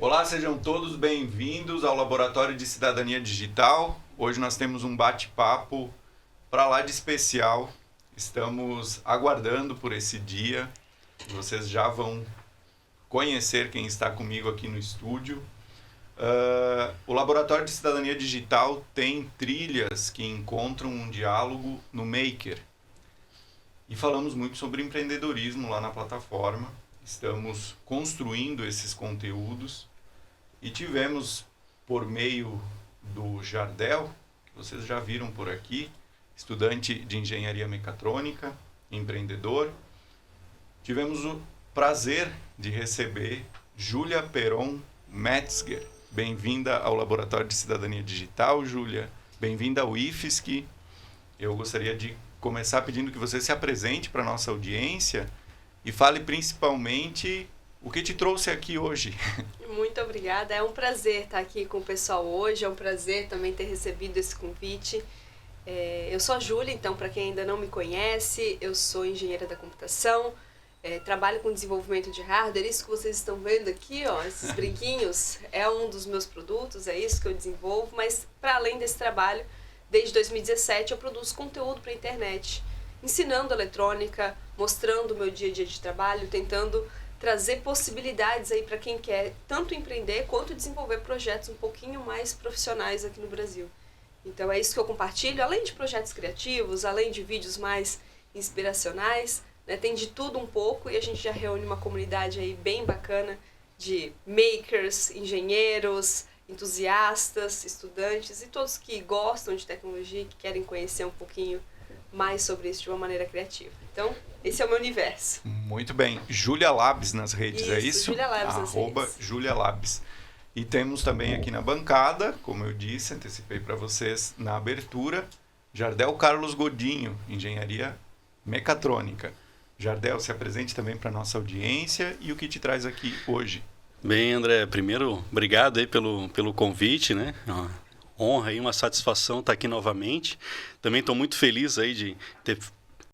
Olá, sejam todos bem-vindos ao Laboratório de Cidadania Digital. Hoje nós temos um bate-papo para lá de especial. Estamos aguardando por esse dia. Vocês já vão conhecer quem está comigo aqui no estúdio. O Laboratório de Cidadania Digital tem trilhas que encontram um diálogo no Maker. E falamos muito sobre empreendedorismo lá na plataforma. Estamos construindo esses conteúdos e tivemos, por meio do Jardel, que vocês já viram por aqui, estudante de engenharia mecatrônica, empreendedor, tivemos o prazer de receber Júlia Peron Metzger. Bem-vinda ao Laboratório de Cidadania Digital, Júlia. Bem-vinda ao IFSC. Eu gostaria de começar pedindo que você se apresente para a nossa audiência e fale principalmente o que te trouxe aqui hoje. Muito obrigada, é um prazer estar aqui com o pessoal hoje, é um prazer também ter recebido esse convite. Eu sou a Júlia, então, para quem ainda não me conhece, eu sou engenheira da computação, trabalho com desenvolvimento de hardware. Isso que vocês estão vendo aqui, ó, esses brinquinhos, é um dos meus produtos, é isso que eu desenvolvo, mas para além desse trabalho, desde 2017 eu produzo conteúdo para a internet, ensinando eletrônica, mostrando o meu dia a dia de trabalho, tentando trazer possibilidades aí para quem quer tanto empreender quanto desenvolver projetos um pouquinho mais profissionais aqui no Brasil. Então é isso que eu compartilho, além de projetos criativos, além de vídeos mais inspiracionais, né, tem de tudo um pouco e a gente já reúne uma comunidade aí bem bacana de makers, engenheiros, entusiastas, estudantes e todos que gostam de tecnologia e que querem conhecer um pouquinho mais sobre isso de uma maneira criativa. Então, esse é o meu universo. Muito bem. Julia Labs nas redes, é isso? Julia Labs nas redes. Julia Labs. E temos também aqui na bancada, como eu disse, antecipei para vocês na abertura, Jardel Carlos Godinho, Engenharia Mecatrônica. Jardel, se apresente também para a nossa audiência e o que te traz aqui hoje. Bem, André, primeiro, obrigado aí pelo convite, né? Honra e uma satisfação estar aqui novamente. Também estou muito feliz aí de ter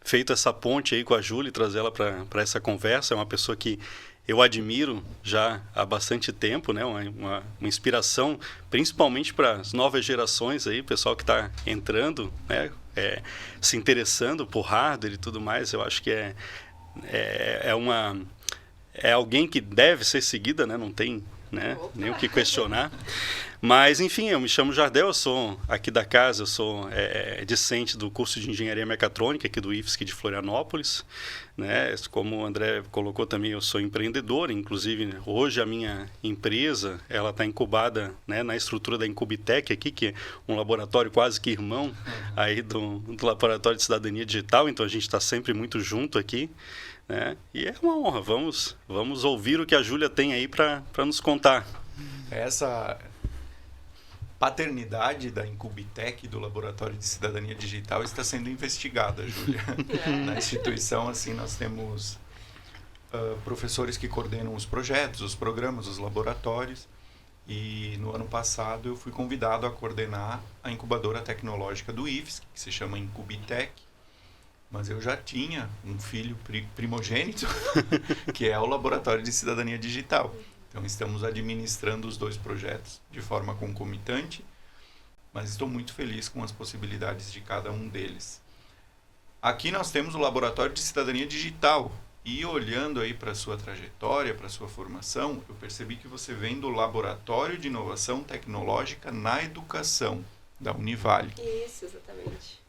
feito essa ponte aí com a Júlia e trazer ela para essa conversa. É uma pessoa que eu admiro já há bastante tempo, né? Uma inspiração, principalmente para as novas gerações aí, o pessoal que está entrando, né? Se interessando por hardware e tudo mais. Eu acho que é alguém que deve ser seguida, né? Não tem, né, nem o que questionar. Mas, enfim, eu me chamo Jardel, eu sou aqui da casa, eu sou discente do curso de Engenharia Mecatrônica aqui do IFSC de Florianópolis. Né? Como o André colocou também, eu sou empreendedor, inclusive hoje a minha empresa ela está incubada, né, na estrutura da Incubitec aqui, que é um laboratório quase que irmão aí do Laboratório de Cidadania Digital, então a gente está sempre muito junto aqui. Né? E é uma honra, vamos ouvir o que a Júlia tem aí para nos contar. Essa paternidade da Incubitec, do Laboratório de Cidadania Digital, está sendo investigada, Júlia. Na instituição, assim, nós temos professores que coordenam os projetos, os programas, os laboratórios. E no ano passado eu fui convidado a coordenar a incubadora tecnológica do IFSC, que se chama Incubitec. Mas eu já tinha um filho primogênito, que é o Laboratório de Cidadania Digital. Então, estamos administrando os dois projetos de forma concomitante, mas estou muito feliz com as possibilidades de cada um deles. Aqui nós temos o Laboratório de Cidadania Digital, e olhando aí para a sua trajetória, para a sua formação, eu percebi que você vem do Laboratório de Inovação Tecnológica na Educação, da Univale. Isso, exatamente.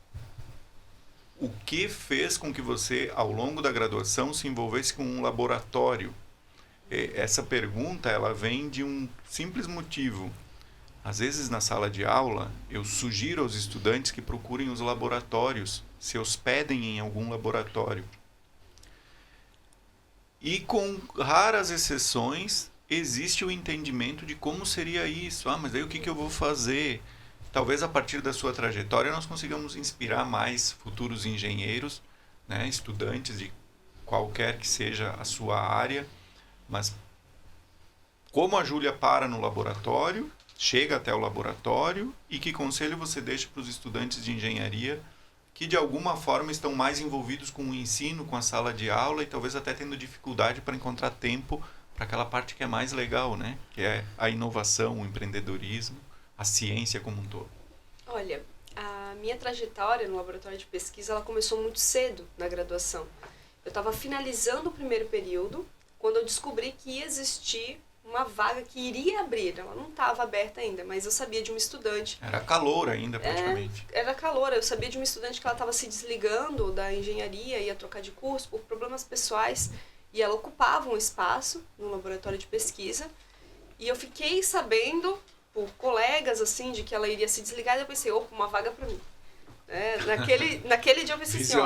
O que fez com que você, ao longo da graduação, se envolvesse com um laboratório? Essa pergunta ela vem de um simples motivo. Às vezes, na sala de aula, eu sugiro aos estudantes que procurem os laboratórios, se hospedem em algum laboratório. E, com raras exceções, existe o entendimento de como seria isso. Mas daí o que eu vou fazer? Talvez a partir da sua trajetória nós consigamos inspirar mais futuros engenheiros, né, estudantes de qualquer que seja a sua área. Mas como a Júlia para no laboratório, chega até o laboratório e que conselho você deixa para os estudantes de engenharia que de alguma forma estão mais envolvidos com o ensino, com a sala de aula e talvez até tendo dificuldade para encontrar tempo aquela parte que é mais legal, né? Que é a inovação, o empreendedorismo, a ciência como um todo. Olha, a minha trajetória no laboratório de pesquisa, ela começou muito cedo na graduação. Eu estava finalizando o primeiro período quando eu descobri que ia existir uma vaga que iria abrir. Ela não estava aberta ainda, mas eu sabia de uma estudante. Era calor ainda, praticamente. Era calor. Eu sabia de uma estudante que ela estava se desligando da engenharia, ia trocar de curso por problemas pessoais, e ela ocupava um espaço no laboratório de pesquisa. E eu fiquei sabendo, por colegas, assim, de que ela iria se desligar, e eu pensei, opa, uma vaga para mim. Naquele dia eu pensei assim,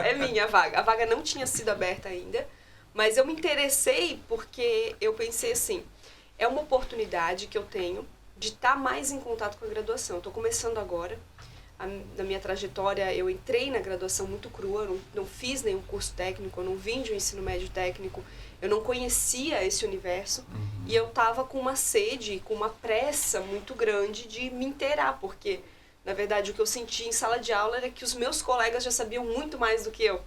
é minha a vaga. A vaga não tinha sido aberta ainda, mas eu me interessei porque eu pensei assim, é uma oportunidade que eu tenho de estar mais em contato com a graduação. Estou começando agora, na minha trajetória eu entrei na graduação muito crua, não fiz nenhum curso técnico, eu não vim de um ensino médio técnico, eu não conhecia esse universo, e eu estava com uma sede, com uma pressa muito grande de me inteirar, porque na verdade o que eu senti em sala de aula era que os meus colegas já sabiam muito mais do que eu.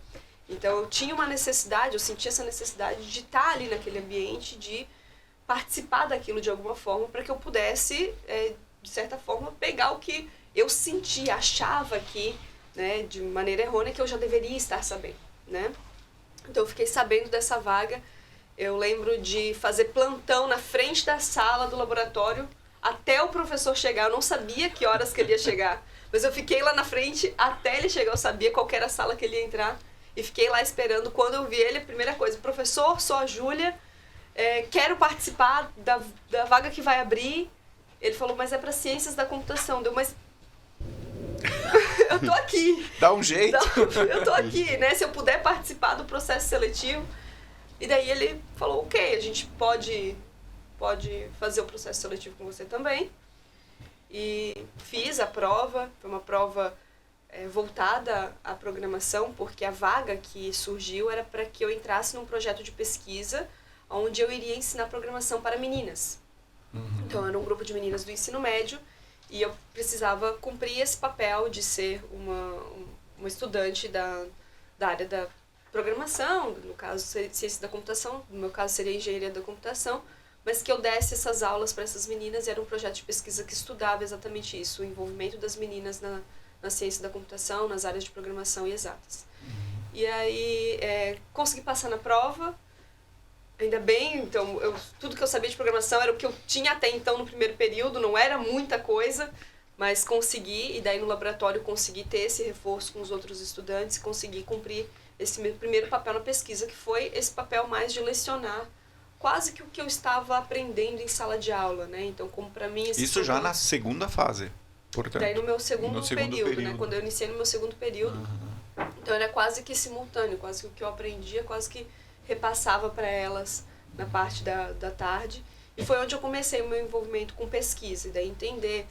Então eu tinha uma necessidade, eu sentia essa necessidade de estar ali naquele ambiente, de participar daquilo de alguma forma, para que eu pudesse, de certa forma, pegar o que eu sentia, achava que, né, de maneira errônea, que eu já deveria estar sabendo, né? Então eu fiquei sabendo dessa vaga, eu lembro de fazer plantão na frente da sala do laboratório até o professor chegar. Eu não sabia que horas que ele ia chegar, mas eu fiquei lá na frente até ele chegar, eu sabia qual era a sala que ele ia entrar, e fiquei lá esperando. Quando eu vi ele, a primeira coisa, professor, sou a Júlia, quero participar da vaga que vai abrir. Ele falou, mas é para ciências da computação. Mas eu tô aqui. Dá um jeito. Eu tô aqui, né? Se eu puder participar do processo seletivo. E daí ele falou, ok, a gente pode fazer o processo seletivo com você também. E fiz a prova, foi uma prova voltada à programação, porque a vaga que surgiu era para que eu entrasse num projeto de pesquisa onde eu iria ensinar programação para meninas. Então era um grupo de meninas do ensino médio e eu precisava cumprir esse papel de ser uma estudante da área da programação, no caso ciência da computação, no meu caso seria engenharia da computação, mas que eu desse essas aulas para essas meninas. E era um projeto de pesquisa que estudava exatamente isso, o envolvimento das meninas na ciência da computação, nas áreas de programação e exatas. E aí consegui passar na prova, ainda bem. Então tudo que eu sabia de programação era o que eu tinha até então no primeiro período, não era muita coisa, mas consegui, e daí no laboratório consegui ter esse reforço com os outros estudantes e consegui cumprir esse meu primeiro papel na pesquisa, que foi esse papel mais de lecionar quase que o que eu estava aprendendo em sala de aula, né? Então, como para mim... Isso já na segunda fase, portanto. Daí no meu segundo período, né? Quando eu iniciei no meu segundo período. Então, era quase que simultâneo, quase que o que eu aprendia, quase que repassava para elas na parte da tarde. E foi onde eu comecei o meu envolvimento com pesquisa, e daí entender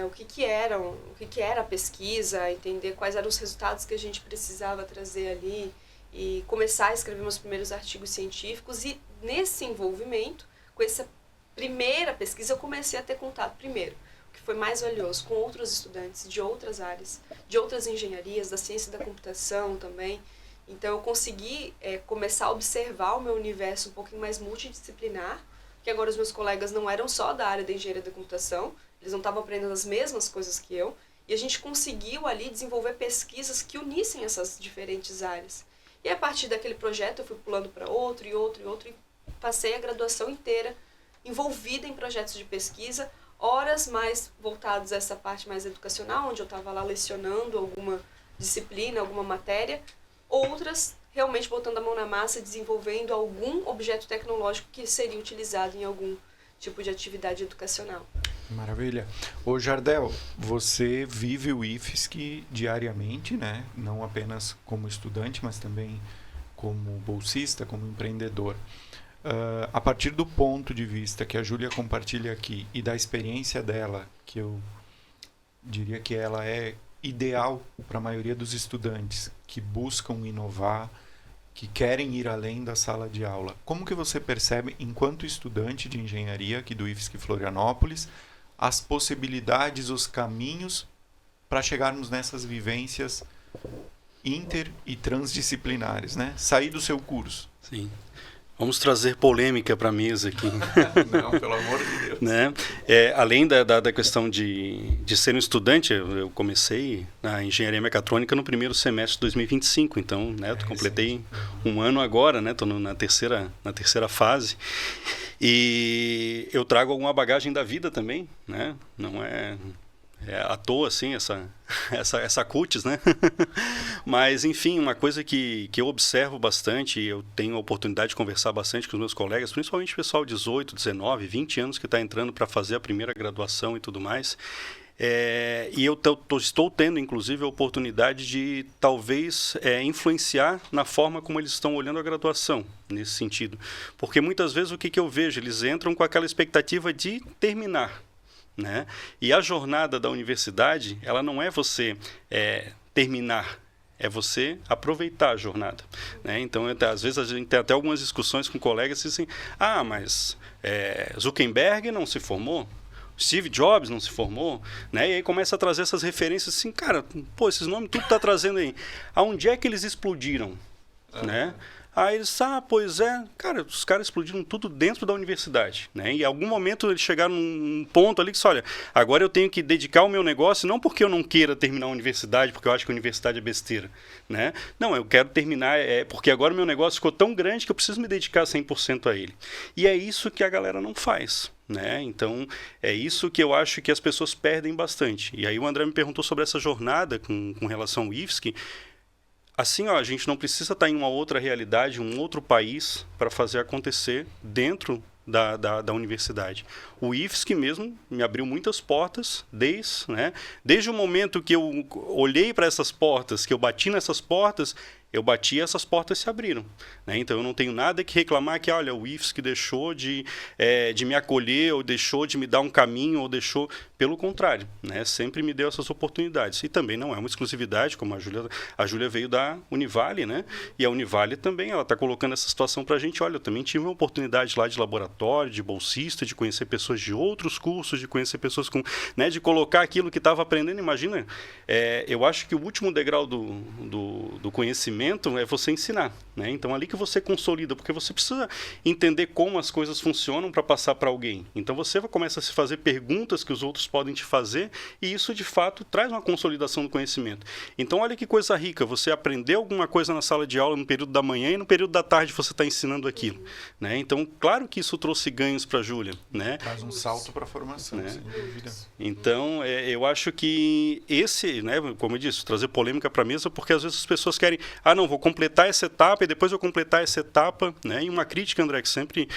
o que era a pesquisa, entender quais eram os resultados que a gente precisava trazer ali, e começar a escrever meus primeiros artigos científicos. E nesse envolvimento, com essa primeira pesquisa, eu comecei a ter contato primeiro, o que foi mais valioso, com outros estudantes de outras áreas, de outras engenharias, da ciência da computação também. Então eu consegui começar a observar o meu universo um pouquinho mais multidisciplinar, que agora os meus colegas não eram só da área da engenharia da computação, eles não estavam aprendendo as mesmas coisas que eu, e a gente conseguiu ali desenvolver pesquisas que unissem essas diferentes áreas. E a partir daquele projeto eu fui pulando para outro e outro e outro, e passei a graduação inteira envolvida em projetos de pesquisa, horas mais voltadas a essa parte mais educacional, onde eu estava lá lecionando alguma disciplina, alguma matéria, outras realmente botando a mão na massa, desenvolvendo algum objeto tecnológico que seria utilizado em algum tipo de atividade educacional. Maravilha. Ô Jardel, você vive o IFSC diariamente, né? Não apenas como estudante, mas também como bolsista, como empreendedor. A partir do ponto de vista que a Júlia compartilha aqui e da experiência dela, que eu diria que ela é ideal para a maioria dos estudantes que buscam inovar, que querem ir além da sala de aula. Como que você percebe, enquanto estudante de engenharia aqui do IFSC Florianópolis, as possibilidades, os caminhos para chegarmos nessas vivências inter e transdisciplinares, né? Sair do seu curso. Sim. Vamos trazer polêmica para a mesa aqui. Não, pelo amor de Deus. Né? Além da questão de ser um estudante, eu comecei na engenharia mecatrônica no primeiro semestre de 2025, então, né, completei um ano agora, né, estou na terceira fase, e eu trago alguma bagagem da vida também, né? Não é à toa, assim, essa cutis, né? Mas, enfim, uma coisa que eu observo bastante, eu tenho a oportunidade de conversar bastante com os meus colegas, principalmente o pessoal de 18, 19, 20 anos que está entrando para fazer a primeira graduação e tudo mais, e eu estou tendo, inclusive, a oportunidade de, talvez, influenciar na forma como eles estão olhando a graduação, nesse sentido. Porque, muitas vezes, o que eu vejo? Eles entram com aquela expectativa de terminar, né? E a jornada da universidade, ela não é você terminar, é você aproveitar a jornada, né? Então, às vezes, a gente tem até algumas discussões com colegas assim, mas Zuckerberg não se formou? Steve Jobs não se formou? Né? E aí começa a trazer essas referências assim, cara, esses nomes tudo está trazendo aí. Aonde é que eles explodiram? Né? Aí eles, pois é, cara, os caras explodiram tudo dentro da universidade, né? E em algum momento eles chegaram num ponto ali que, olha, agora eu tenho que dedicar o meu negócio, não porque eu não queira terminar a universidade, porque eu acho que a universidade é besteira, né? Não, eu quero terminar, porque agora o meu negócio ficou tão grande que eu preciso me dedicar 100% a ele. E é isso que a galera não faz, né? Então, é isso que eu acho que as pessoas perdem bastante. E aí o André me perguntou sobre essa jornada com relação ao IFSC. Assim, a gente não precisa estar em uma outra realidade, um outro país, para fazer acontecer dentro da universidade. O IFSC mesmo me abriu muitas portas, desde o momento que eu olhei para essas portas, que eu bati nessas portas, eu bati e essas portas se abriram, né? Então eu não tenho nada que reclamar que, olha, o IFSC deixou de me acolher, ou deixou de me dar um caminho, ou deixou... Pelo contrário, né? Sempre me deu essas oportunidades. E também não é uma exclusividade, como a Júlia veio da Univale, né? E a Univale também, ela está colocando essa situação para a gente. Olha, eu também tive uma oportunidade lá de laboratório, de bolsista, de conhecer pessoas de outros cursos, de conhecer pessoas com... né? De colocar aquilo que estava aprendendo. Imagina, eu acho que o último degrau do conhecimento é você ensinar, né? Então, ali que você consolida, porque você precisa entender como as coisas funcionam para passar para alguém. Então, você começa a se fazer perguntas que os outros podem te fazer, e isso, de fato, traz uma consolidação do conhecimento. Então, olha que coisa rica, você aprender alguma coisa na sala de aula no período da manhã e no período da tarde você está ensinando aquilo, né? Então, claro que isso trouxe ganhos para a Júlia, né? Faz um salto para a formação, né? Sem dúvida. Então, eu acho que né, como eu disse, trazer polêmica para a mesa, porque às vezes as pessoas querem, não, vou completar essa etapa e depois eu completar essa etapa, né? E uma crítica, André, que sempre,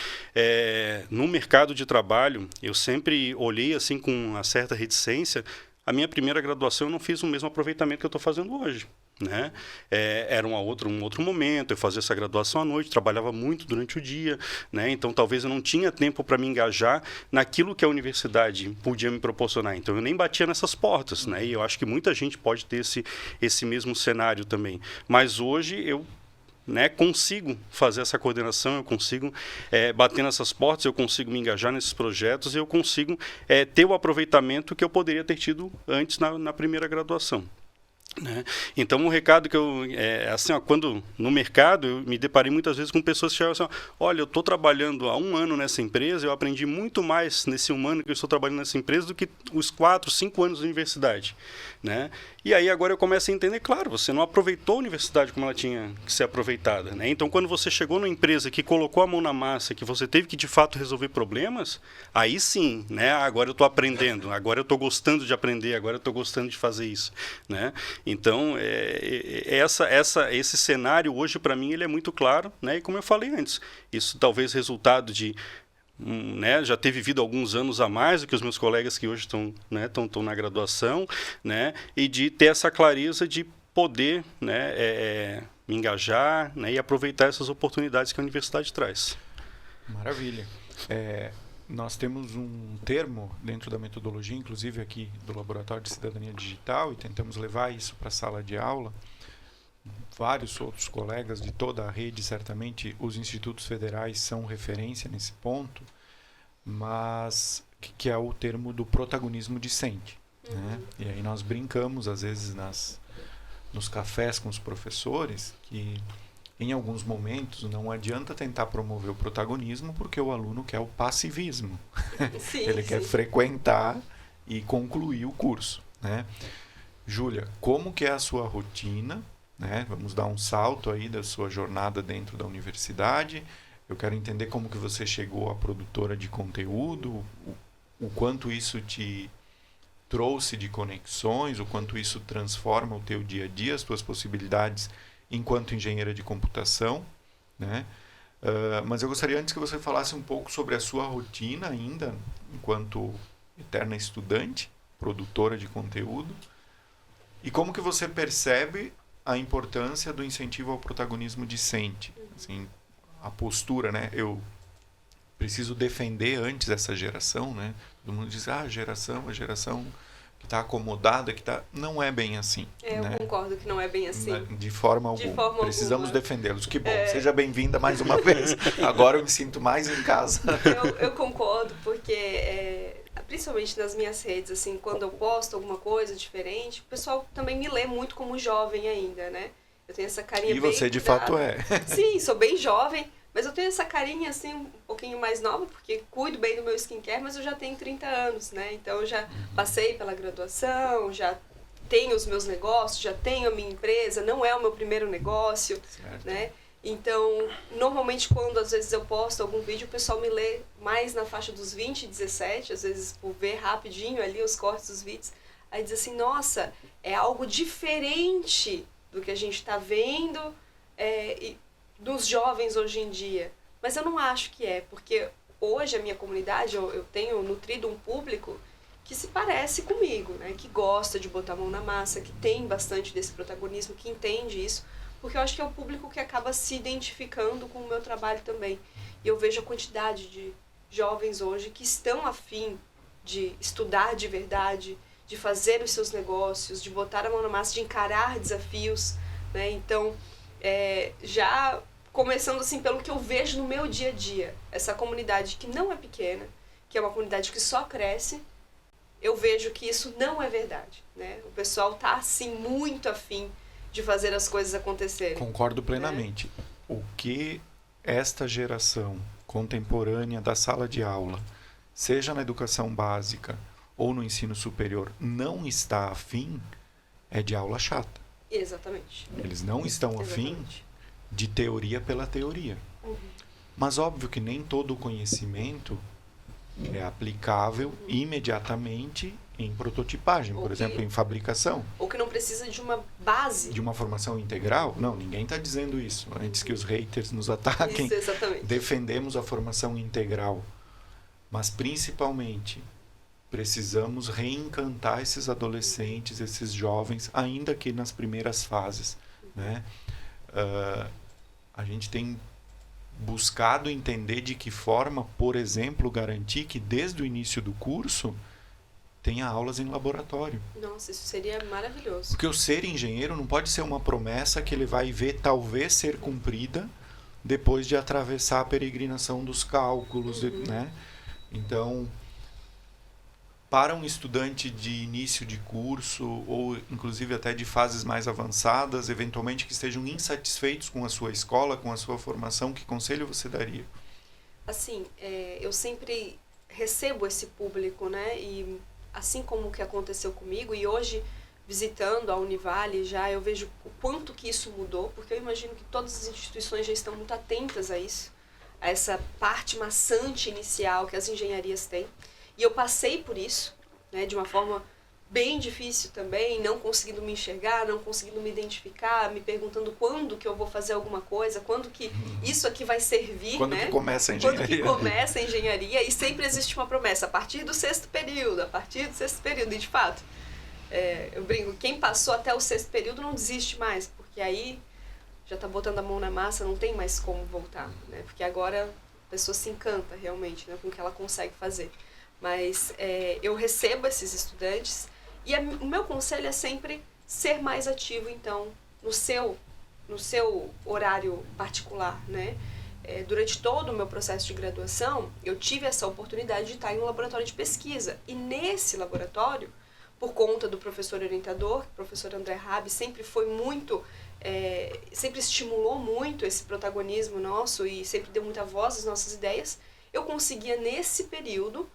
no mercado de trabalho, eu sempre olhei assim com uma certa reticência. A minha primeira graduação eu não fiz o mesmo aproveitamento que eu estou fazendo hoje, né? Era um outro momento, eu fazia essa graduação à noite, trabalhava muito durante o dia, né? Então talvez eu não tinha tempo para me engajar naquilo que a universidade podia me proporcionar, então eu nem batia nessas portas, né? E eu acho que muita gente pode ter esse mesmo cenário também, mas hoje eu, né, consigo fazer essa coordenação, eu consigo bater nessas portas, eu consigo me engajar nesses projetos, e eu consigo ter o aproveitamento que eu poderia ter tido antes na primeira graduação, né? Então, um recado que eu... assim, quando no mercado, eu me deparei muitas vezes com pessoas que chegam assim, olha, eu estou trabalhando há 1 ano nessa empresa, eu aprendi muito mais nesse 1 ano que eu estou trabalhando nessa empresa do que os 4, 5 anos de universidade, né? E aí agora eu começo a entender, claro, você não aproveitou a universidade como ela tinha que ser aproveitada, né? Então, quando você chegou numa empresa que colocou a mão na massa, que você teve que, de fato, resolver problemas, aí sim, né? Agora eu estou aprendendo, agora eu estou gostando de aprender, agora eu estou gostando de fazer isso, né? Então, esse cenário hoje, para mim, ele é muito claro, né? E como eu falei antes, isso talvez resultado de... né, já ter vivido alguns anos a mais do que os meus colegas que hoje estão, né, estão na graduação, né, e de ter essa clareza de poder, né, me engajar, né, e aproveitar essas oportunidades que a universidade traz. Maravilha. Nós temos um termo dentro da metodologia, inclusive aqui do Laboratório de Cidadania Digital, e tentamos levar isso para a sala de aula. Vários outros colegas de toda a rede, certamente os institutos federais são referência nesse ponto, mas que é o termo do protagonismo discente, né? E aí nós brincamos às vezes nos cafés com os professores que em alguns momentos, não adianta tentar promover o protagonismo, porque o aluno quer o passivismo. Sim, Ele quer frequentar e concluir o curso, né? Júlia, como que é a sua rotina, né? Vamos dar um salto aí da sua jornada dentro da universidade. Eu quero entender como que você chegou à produtora de conteúdo, o quanto isso te trouxe de conexões, o quanto isso transforma o teu dia a dia, as tuas possibilidades enquanto engenheira de computação, né? Mas eu gostaria antes que você falasse um pouco sobre a sua rotina ainda, enquanto eterna estudante, produtora de conteúdo, e como que você percebe a importância do incentivo ao protagonismo discente, assim, a postura, né? Eu preciso defender antes essa geração, né? Todo mundo diz, a geração que está acomodada, que está... Não é bem assim. Eu concordo que não é bem assim. De forma alguma. Precisamos defendê-los. Que bom. Seja bem-vinda mais uma vez. Agora eu me sinto mais em casa. Eu concordo, porque principalmente nas minhas redes, assim, quando eu posto alguma coisa diferente, o pessoal também me lê muito como jovem ainda, né? Eu tenho essa carinha bem... E você de fato é. Sim, sou bem jovem, mas eu tenho essa carinha, assim, um pouquinho mais nova, porque cuido bem do meu skincare, mas eu já tenho 30 anos, né? Então eu já passei pela graduação, já tenho os meus negócios, já tenho a minha empresa, não é o meu primeiro negócio, certo, né? Então, normalmente quando às vezes eu posto algum vídeo, o pessoal me lê mais na faixa dos 20, 17, às vezes por ver rapidinho ali os cortes dos vídeos, aí diz assim, nossa, é algo diferente do que a gente está vendo dos jovens hoje em dia. Mas eu não acho que é, porque hoje a minha comunidade, eu tenho nutrido um público que se parece comigo, né? Que gosta de botar a mão na massa, que tem bastante desse protagonismo, que entende isso, porque eu acho que é o público que acaba se identificando com o meu trabalho também. E eu vejo a quantidade de jovens hoje que estão afim de estudar de verdade, de fazer os seus negócios, de botar a mão na massa, de encarar desafios, né? Então, já começando assim pelo que eu vejo no meu dia a dia, essa comunidade que não é pequena, que é uma comunidade que só cresce, eu vejo que isso não é verdade, né? O pessoal tá assim muito afim de fazer as coisas acontecerem. Concordo plenamente. Né? O que esta geração contemporânea da sala de aula, seja na educação básica ou no ensino superior, não está afim é de aula chata. Exatamente. Eles não estão afim de teoria pela teoria. Mas óbvio que nem todo o conhecimento é aplicável imediatamente em prototipagem, por exemplo, em fabricação. Ou que não precisa de uma base. De uma formação integral? Não, ninguém está dizendo isso. Antes que os haters nos ataquem, isso, exatamente. Defendemos a formação integral. Mas, principalmente, precisamos reencantar esses adolescentes, esses jovens, ainda que nas primeiras fases. Né? A gente tem buscado entender de que forma, por exemplo, garantir que desde o início do curso tenha aulas em laboratório. Nossa, isso seria maravilhoso. Porque o ser engenheiro não pode ser uma promessa que ele vai ver talvez ser cumprida depois de atravessar a peregrinação dos cálculos, né? Então, para um estudante de início de curso ou inclusive até de fases mais avançadas, eventualmente que estejam insatisfeitos com a sua escola, com a sua formação, que conselho você daria? Assim, eu sempre recebo esse público, né? E assim como o que aconteceu comigo, e hoje visitando a Univale já, eu vejo o quanto que isso mudou, porque eu imagino que todas as instituições já estão muito atentas a isso, a essa parte maçante inicial que as engenharias têm. E eu passei por isso, né, de uma forma bem difícil também, não conseguindo me enxergar, não conseguindo me identificar, me perguntando quando que eu vou fazer alguma coisa, quando que isso aqui vai servir, quando né? Que começa a engenharia. Quando que começa a engenharia, e sempre existe uma promessa, a partir do sexto período, e de fato, eu brinco, quem passou até o sexto período não desiste mais, porque aí já está botando a mão na massa, não tem mais como voltar, né? Porque agora a pessoa se encanta realmente, né, com o que ela consegue fazer. Mas eu recebo esses estudantes e o meu conselho é sempre ser mais ativo, então, no seu horário particular, né? Durante todo o meu processo de graduação, eu tive essa oportunidade de estar em um laboratório de pesquisa. E nesse laboratório, por conta do professor orientador, o professor André Rabi, sempre foi muito sempre estimulou muito esse protagonismo nosso e sempre deu muita voz às nossas ideias, eu conseguia, nesse período,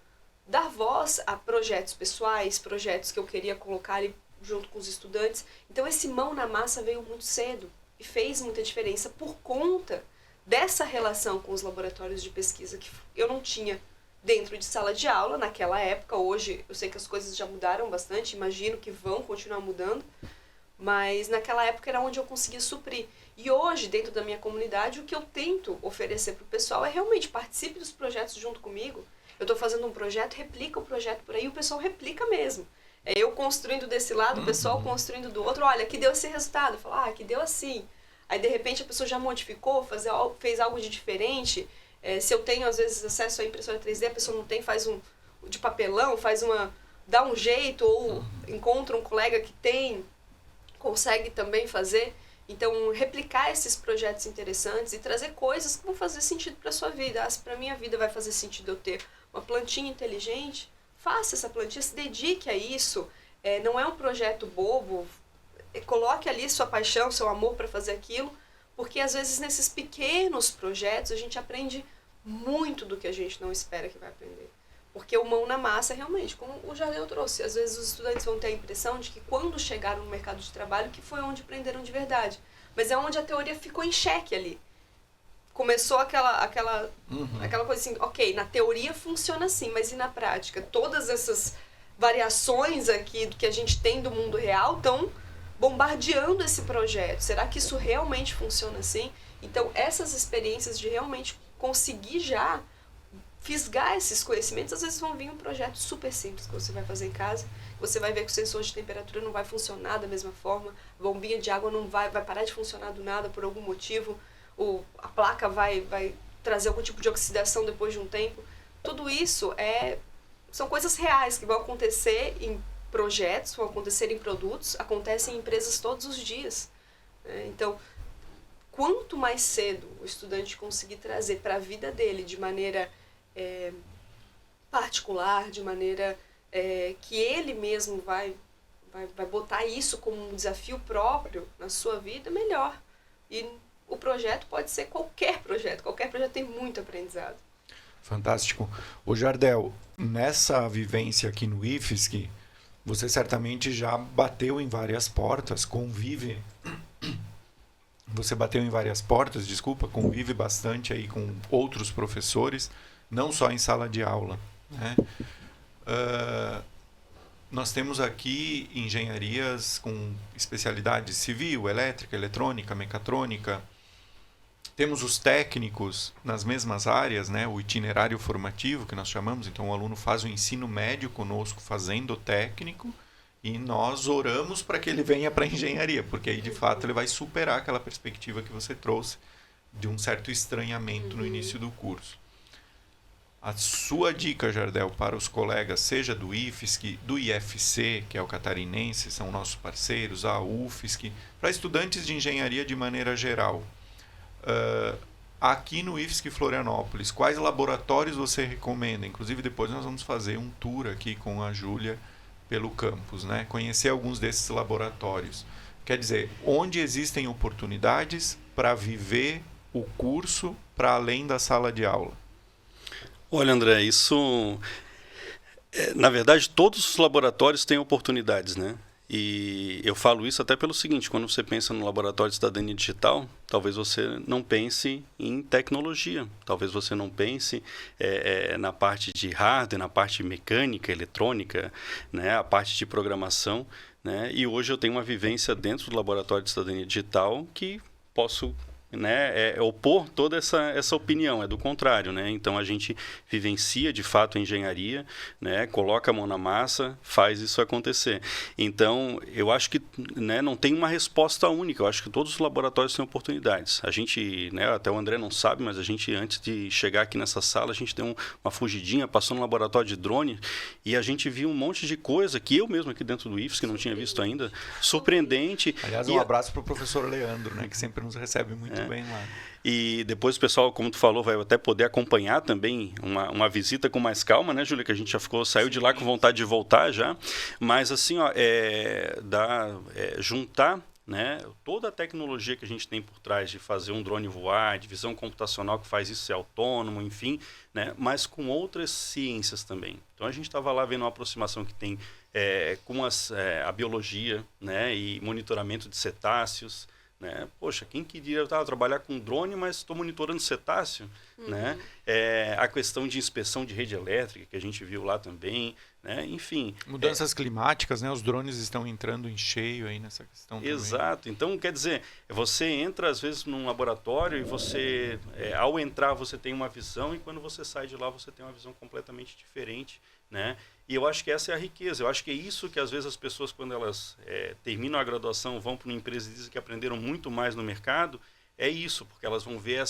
dar voz a projetos pessoais, projetos que eu queria colocar ali junto com os estudantes. Então, esse mão na massa veio muito cedo e fez muita diferença por conta dessa relação com os laboratórios de pesquisa que eu não tinha dentro de sala de aula naquela época. Hoje, eu sei que as coisas já mudaram bastante, imagino que vão continuar mudando, mas naquela época era onde eu conseguia suprir. E hoje, dentro da minha comunidade, o que eu tento oferecer para o pessoal é realmente participe dos projetos junto comigo. Eu estou fazendo um projeto, replica o projeto por aí, o pessoal replica mesmo. É eu construindo desse lado, o pessoal construindo do outro. Olha, aqui deu esse resultado. Eu falo, aqui deu assim. Aí, de repente, a pessoa já modificou, fez algo de diferente. Se eu tenho, às vezes, acesso à impressora 3D, a pessoa não tem, faz um de papelão, dá um jeito, ou encontra um colega que tem, consegue também fazer. Então, replicar esses projetos interessantes e trazer coisas que vão fazer sentido para a sua vida. Se para a minha vida vai fazer sentido eu ter uma plantinha inteligente, faça essa plantinha, se dedique a isso. Não é um projeto bobo, coloque ali sua paixão, seu amor para fazer aquilo, porque às vezes nesses pequenos projetos a gente aprende muito do que a gente não espera que vai aprender. Porque o mão na massa, realmente, como o Jardel trouxe, às vezes os estudantes vão ter a impressão de que quando chegaram no mercado de trabalho que foi onde aprenderam de verdade. Mas é onde a teoria ficou em xeque ali. Começou aquela coisa assim, ok, na teoria funciona assim, mas e na prática? Todas essas variações aqui que a gente tem do mundo real estão bombardeando esse projeto. Será que isso realmente funciona assim? Então, essas experiências de realmente conseguir já fisgar esses conhecimentos, às vezes vão vir um projeto super simples que você vai fazer em casa, você vai ver que o sensor de temperatura não vai funcionar da mesma forma, a bombinha de água não vai parar de funcionar do nada por algum motivo, a placa vai trazer algum tipo de oxidação depois de um tempo. Tudo isso são coisas reais que vão acontecer em projetos, vão acontecer em produtos, acontecem em empresas todos os dias. Então, quanto mais cedo o estudante conseguir trazer para a vida dele de maneira particular, de maneira que ele mesmo vai botar isso como um desafio próprio na sua vida, melhor. E o projeto pode ser qualquer projeto tem muito aprendizado. Fantástico. Ô Jardel, nessa vivência aqui no IFSC, você certamente já bateu em várias portas, convive convive bastante aí com outros professores, não só em sala de aula, né? Nós temos aqui engenharias com especialidades civil, elétrica, eletrônica, mecatrônica. Temos os técnicos nas mesmas áreas, né? O itinerário formativo, que nós chamamos. Então, o aluno faz o ensino médio conosco fazendo o técnico e nós oramos para que ele venha para a engenharia, porque aí, de fato, ele vai superar aquela perspectiva que você trouxe de um certo estranhamento no início do curso. A sua dica, Jardel, para os colegas, seja do IFSC, do IFC, que é o catarinense, são nossos parceiros, a UFSC, para estudantes de engenharia de maneira geral. Aqui no IFSC Florianópolis, quais laboratórios você recomenda? Inclusive, depois nós vamos fazer um tour aqui com a Júlia pelo campus, né? Conhecer alguns desses laboratórios. Quer dizer, onde existem oportunidades para viver o curso para além da sala de aula? Olha, André, isso... na verdade, todos os laboratórios têm oportunidades, né? E eu falo isso até pelo seguinte, quando você pensa no laboratório de cidadania digital, talvez você não pense em tecnologia, talvez você não pense na parte de hardware, na parte mecânica, eletrônica, né? A parte de programação, né? E hoje eu tenho uma vivência dentro do laboratório de cidadania digital que posso... opor toda essa opinião, é do contrário, né? Então a gente vivencia de fato a engenharia, né? Coloca a mão na massa, faz isso acontecer. Então eu acho que, né, não tem uma resposta única, eu acho que todos os laboratórios têm oportunidades. A gente, né, até o André não sabe, mas a gente, antes de chegar aqui nessa sala, a gente deu uma fugidinha, passou no laboratório de drone e a gente viu um monte de coisa que eu mesmo aqui dentro do IFSC, que não tinha visto ainda, surpreendente. Aliás, um abraço para o professor Leandro, né, que sempre nos recebe muito bem lá. E depois o pessoal, como tu falou, vai até poder acompanhar também uma visita com mais calma, né, Júlia? Que a gente já saiu de lá com vontade de voltar já. Mas assim, juntar né? Toda a tecnologia que a gente tem por trás de fazer um drone voar, de visão computacional que faz isso ser autônomo, enfim, né? Mas com outras ciências também. Então a gente estava lá vendo uma aproximação que tem com a biologia, né? E monitoramento de cetáceos, né? Poxa, quem queria trabalhar com drone, mas estou monitorando cetáceo, né? A questão de inspeção de rede elétrica que a gente viu lá também, né? Enfim. Mudanças climáticas, né? Os drones estão entrando em cheio aí nessa questão também. Exato. Então, quer dizer, você entra às vezes num laboratório e você, ao entrar, você tem uma visão e quando você sai de lá, você tem uma visão completamente diferente, né? E eu acho que essa é a riqueza. Eu acho que é isso que às vezes as pessoas, quando elas terminam a graduação, vão para uma empresa e dizem que aprenderam muito mais no mercado, é isso, porque elas vão ver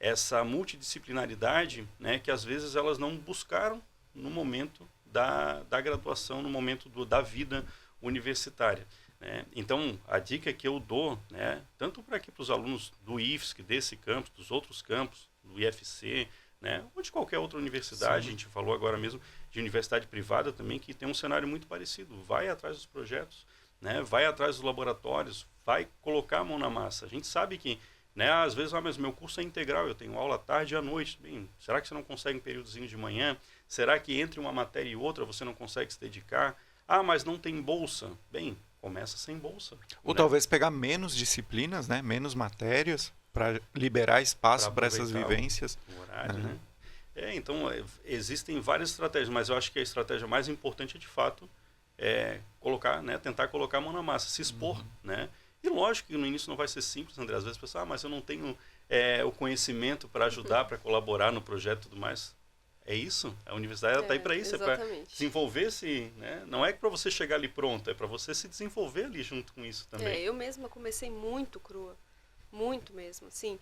essa multidisciplinaridade, né, que às vezes elas não buscaram no momento da graduação, no momento da vida universitária, né? Então, a dica que eu dou, né, tanto para os alunos do IFSC, desse campus, dos outros campos, do IFC, né, ou de qualquer outra universidade, Sim. a gente falou agora mesmo de universidade privada também, que tem um cenário muito parecido. Vai atrás dos projetos, né, vai atrás dos laboratórios, vai colocar a mão na massa. A gente sabe que, né, às vezes, mas meu curso é integral, eu tenho aula à tarde e à noite. Bem, será que você não consegue um períodozinho de manhã? Será que entre uma matéria e outra você não consegue se dedicar? Ah, mas não tem bolsa. Bem, começa sem bolsa. Ou né? talvez pegar menos disciplinas, né? Menos matérias, para liberar espaço para essas vivências. O horário, né? Então, existem várias estratégias, mas eu acho que a estratégia mais importante é, de fato, colocar, né, tentar colocar a mão na massa, se expor, né? E lógico que no início não vai ser simples, André. Às vezes a pessoa, mas eu não tenho o conhecimento para ajudar, para colaborar no projeto e tudo mais. É isso? A universidade está aí para isso, é para desenvolver né? Não é para você chegar ali pronto, é para você se desenvolver ali junto com isso também. Eu mesma comecei muito crua, muito mesmo, assim,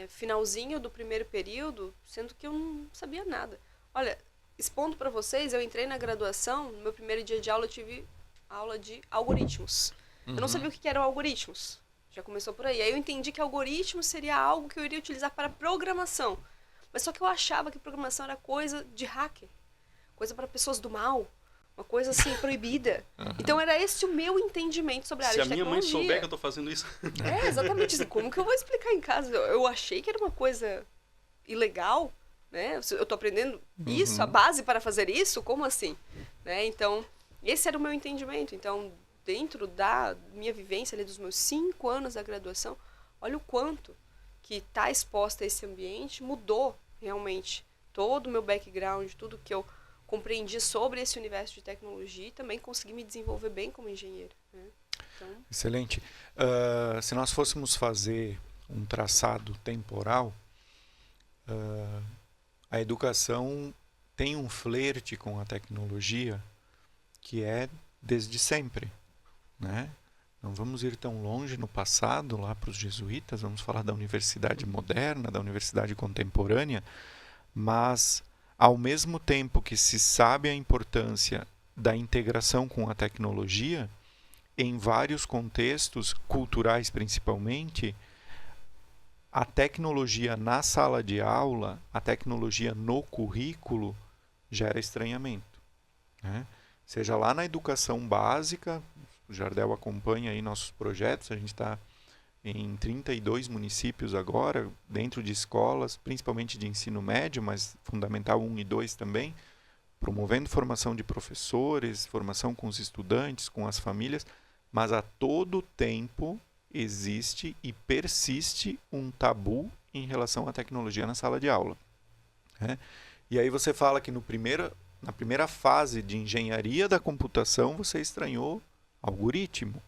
finalzinho do primeiro período, sendo que eu não sabia nada. Olha, expondo para vocês, eu entrei na graduação, no meu primeiro dia de aula eu tive aula de algoritmos. Eu não sabia o que eram algoritmos, já começou por aí. Aí eu entendi que algoritmo seria algo que eu iria utilizar para programação. Mas só que eu achava que programação era coisa de hacker, coisa para pessoas do mal, uma coisa assim proibida. Então era esse o meu entendento sobre a área de tecnologia. Se a minha mãe souber que eu estou fazendo isso... Exatamente isso. Como que eu vou explicar em casa? Eu achei que era uma coisa ilegal, né? Eu estou aprendendo isso, a base para fazer isso? Como assim? Né? Então, esse era o meu entendimento. Então, dentro da minha vivência ali dos meus 5 anos da graduação, olha o quanto que estar exposta a esse ambiente mudou realmente todo o meu background, tudo que eu compreendi sobre esse universo de tecnologia e também consegui me desenvolver bem como engenheira, né? Então... Excelente. Se nós fôssemos fazer um traçado temporal, a educação tem um flerte com a tecnologia que é desde sempre, né? Não vamos ir tão longe no passado, lá para os jesuítas, vamos falar da universidade moderna, da universidade contemporânea, mas ao mesmo tempo que se sabe a importância da integração com a tecnologia, em vários contextos, culturais principalmente, a tecnologia na sala de aula, a tecnologia no currículo, gera estranhamento, né? Seja lá na educação básica, o Jardel acompanha aí nossos projetos, a gente está em 32 municípios agora, dentro de escolas, principalmente de ensino médio, mas Fundamental 1 e 2 também, promovendo formação de professores, formação com os estudantes, com as famílias, mas a todo tempo existe e persiste um tabu em relação à tecnologia na sala de aula, né? E aí você fala que na primeira fase de engenharia da computação você estranhou algoritmo.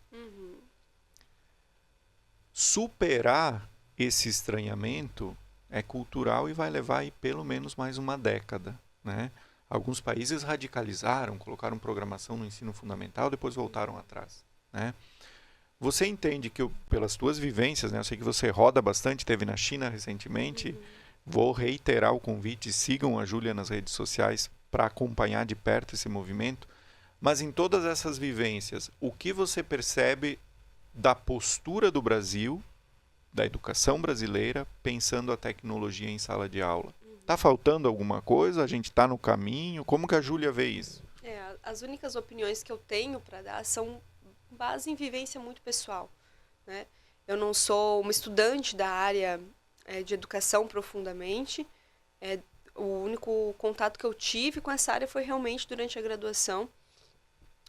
Superar esse estranhamento é cultural e vai levar aí pelo menos mais uma década, né? Alguns países radicalizaram, colocaram programação no ensino fundamental, depois voltaram atrás, né? Você entende que, pelas tuas vivências, né, eu sei que você roda bastante, esteve na China recentemente, vou reiterar o convite, sigam a Júlia nas redes sociais para acompanhar de perto esse movimento. Mas em todas essas vivências, o que você percebe da postura do Brasil, da educação brasileira, pensando a tecnologia em sala de aula? Está faltando alguma coisa? A gente está no caminho? Como que a Júlia vê isso? As únicas opiniões que eu tenho para dar são base em vivência muito pessoal. né? Eu não sou uma estudante da área de educação profundamente. O único contato que eu tive com essa área foi realmente durante a graduação,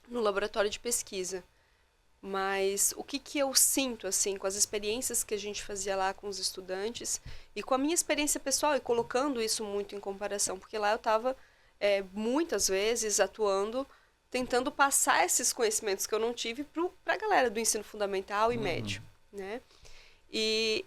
no laboratório de pesquisa. Mas o que eu sinto, assim, com as experiências que a gente fazia lá com os estudantes e com a minha experiência pessoal, e colocando isso muito em comparação, porque lá eu estava, muitas vezes, atuando, tentando passar esses conhecimentos que eu não tive para a galera do ensino fundamental e médio, né? E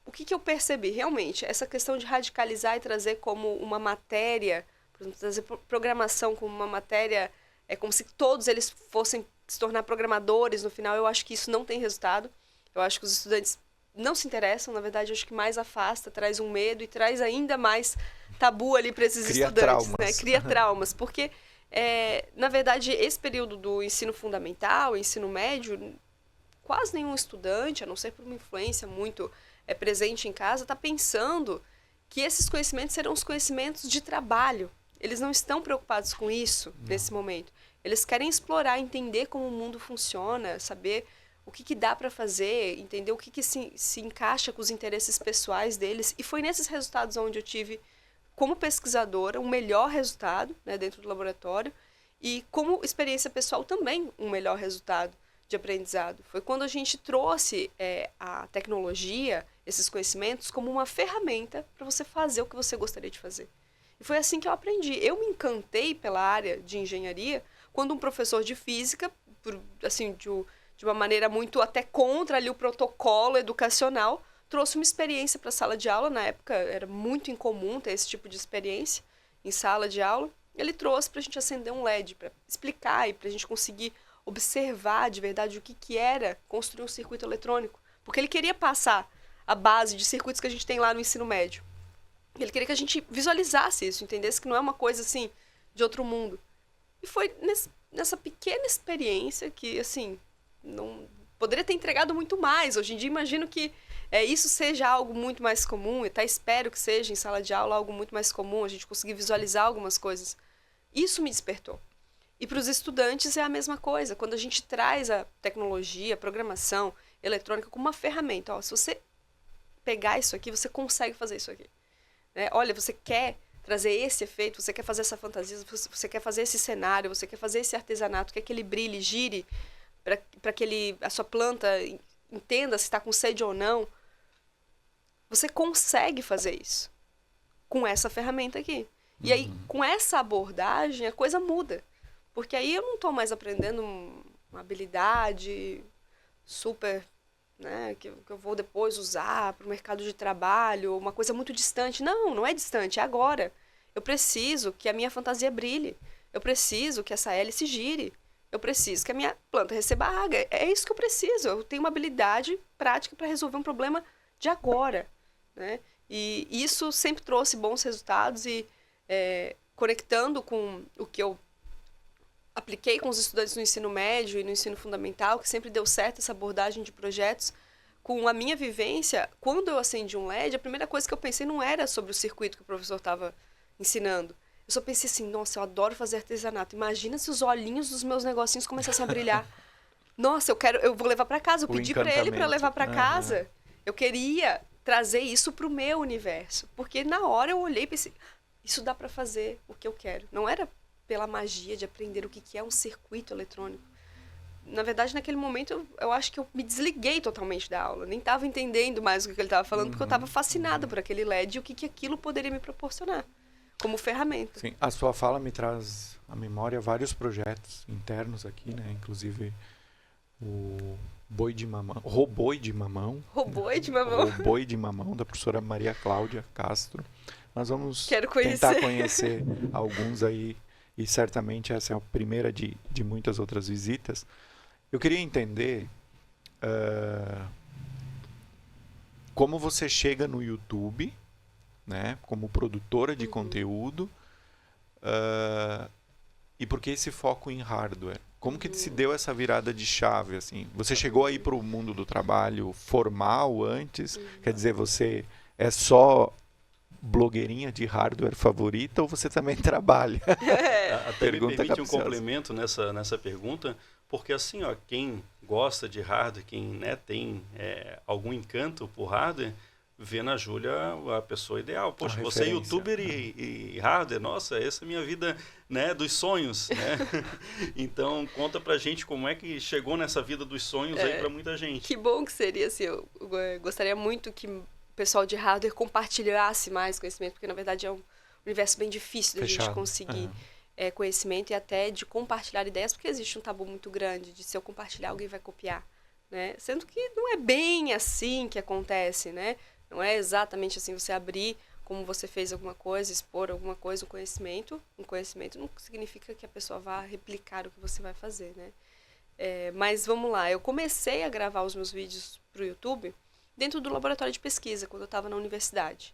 o que eu percebi? Realmente, essa questão de radicalizar e trazer como uma matéria, por exemplo, trazer programação como uma matéria, como se todos eles fossem se tornar programadores no final, eu acho que isso não tem resultado. Eu acho que os estudantes não se interessam, na verdade, eu acho que mais afasta, traz um medo e traz ainda mais tabu ali para esses estudantes, traumas. né? Cria traumas, porque, na verdade, esse período do ensino fundamental, ensino médio, quase nenhum estudante, a não ser por uma influência muito presente em casa, está pensando que esses conhecimentos serão os conhecimentos de trabalho. Eles não estão preocupados com isso nesse momento. Eles querem explorar, entender como o mundo funciona, saber o que dá para fazer, entender o que se encaixa com os interesses pessoais deles. E foi nesses resultados onde eu tive, como pesquisadora, um melhor resultado, né, dentro do laboratório, e como experiência pessoal também um melhor resultado de aprendizado. Foi quando a gente trouxe a tecnologia, esses conhecimentos, como uma ferramenta para você fazer o que você gostaria de fazer. E foi assim que eu aprendi. Eu me encantei pela área de engenharia quando um professor de física, assim, de uma maneira muito até contra ali o protocolo educacional, trouxe uma experiência para a sala de aula. Na época era muito incomum ter esse tipo de experiência em sala de aula. Ele trouxe para a gente acender um LED, para explicar e para a gente conseguir observar de verdade o que era construir um circuito eletrônico. Porque ele queria passar a base de circuitos que a gente tem lá no ensino médio. Ele queria que a gente visualizasse isso, entendesse que não é uma coisa assim de outro mundo. E foi nessa pequena experiência que, assim, não poderia ter entregado muito mais. Hoje em dia, imagino que isso seja algo muito mais comum, e até espero que seja em sala de aula algo muito mais comum, a gente conseguir visualizar algumas coisas. Isso me despertou. E para os estudantes é a mesma coisa. Quando a gente traz a tecnologia, a programação eletrônica como uma ferramenta, se você pegar isso aqui, você consegue fazer isso aqui. Olha, você quer trazer esse efeito, você quer fazer essa fantasia, você quer fazer esse cenário, você quer fazer esse artesanato, quer que ele brilhe, gire, para que a sua planta entenda se está com sede ou não. Você consegue fazer isso com essa ferramenta aqui. E aí, com essa abordagem, a coisa muda. Porque aí eu não estou mais aprendendo uma habilidade super, né, que eu vou depois usar para o mercado de trabalho, uma coisa muito distante. Não é distante, é agora. Eu preciso que a minha fantasia brilhe. Eu preciso que essa hélice gire. Eu preciso que a minha planta receba água. É isso que eu preciso. Eu tenho uma habilidade prática para resolver um problema de agora, né? E isso sempre trouxe bons resultados e conectando com o que eu apliquei com os estudantes no ensino médio e no ensino fundamental, que sempre deu certo essa abordagem de projetos, com a minha vivência, quando eu acendi um LED, a primeira coisa que eu pensei não era sobre o circuito que o professor estava ensinando. Eu só pensei assim, nossa, eu adoro fazer artesanato. Imagina se os olhinhos dos meus negocinhos começassem a brilhar. Nossa, eu vou levar para casa. Eu pedi para ele para levar para casa. Eu queria trazer isso para o meu universo. Porque na hora eu olhei e pensei, isso dá para fazer o que eu quero. Não era pela magia de aprender o que é um circuito eletrônico. Na verdade, naquele momento, eu acho que eu me desliguei totalmente da aula. Nem estava entendendo mais o que ele estava falando, porque eu estava fascinada por aquele LED e o que aquilo poderia me proporcionar como ferramenta. Sim, a sua fala me traz à memória vários projetos internos aqui, né? Inclusive o Robô de Mamão. Robô de Mamão, da professora Maria Cláudia Castro. Nós vamos tentar conhecer alguns aí, e certamente essa é a primeira de muitas outras visitas. Eu queria entender como você chega no YouTube, né, como produtora de conteúdo, e por que esse foco em hardware? Como que se deu essa virada de chave? Assim? Você chegou aí para o mundo do trabalho formal antes? Quer dizer, você é só blogueirinha de hardware favorita ou você também trabalha? Até me permite um complemento nessa pergunta, porque assim, quem gosta de hardware, quem, né, tem algum encanto por hardware, vê na Júlia a pessoa ideal. Poxa, você é youtuber e hardware, nossa, essa é a minha vida, né, dos sonhos, né? Então, conta pra gente como é que chegou nessa vida dos sonhos aí pra muita gente. Que bom que seria, assim, eu gostaria muito que o pessoal de hardware compartilhasse mais conhecimento, porque na verdade é um universo bem difícil da gente conseguir conhecimento e até de compartilhar ideias, porque existe um tabu muito grande de se eu compartilhar, alguém vai copiar, né? Sendo que não é bem assim que acontece, né? Não é exatamente assim, você abrir como você fez alguma coisa, expor alguma coisa, um conhecimento não significa que a pessoa vá replicar o que você vai fazer, né? Mas vamos lá, eu comecei a gravar os meus vídeos para o YouTube dentro do laboratório de pesquisa, quando eu estava na universidade.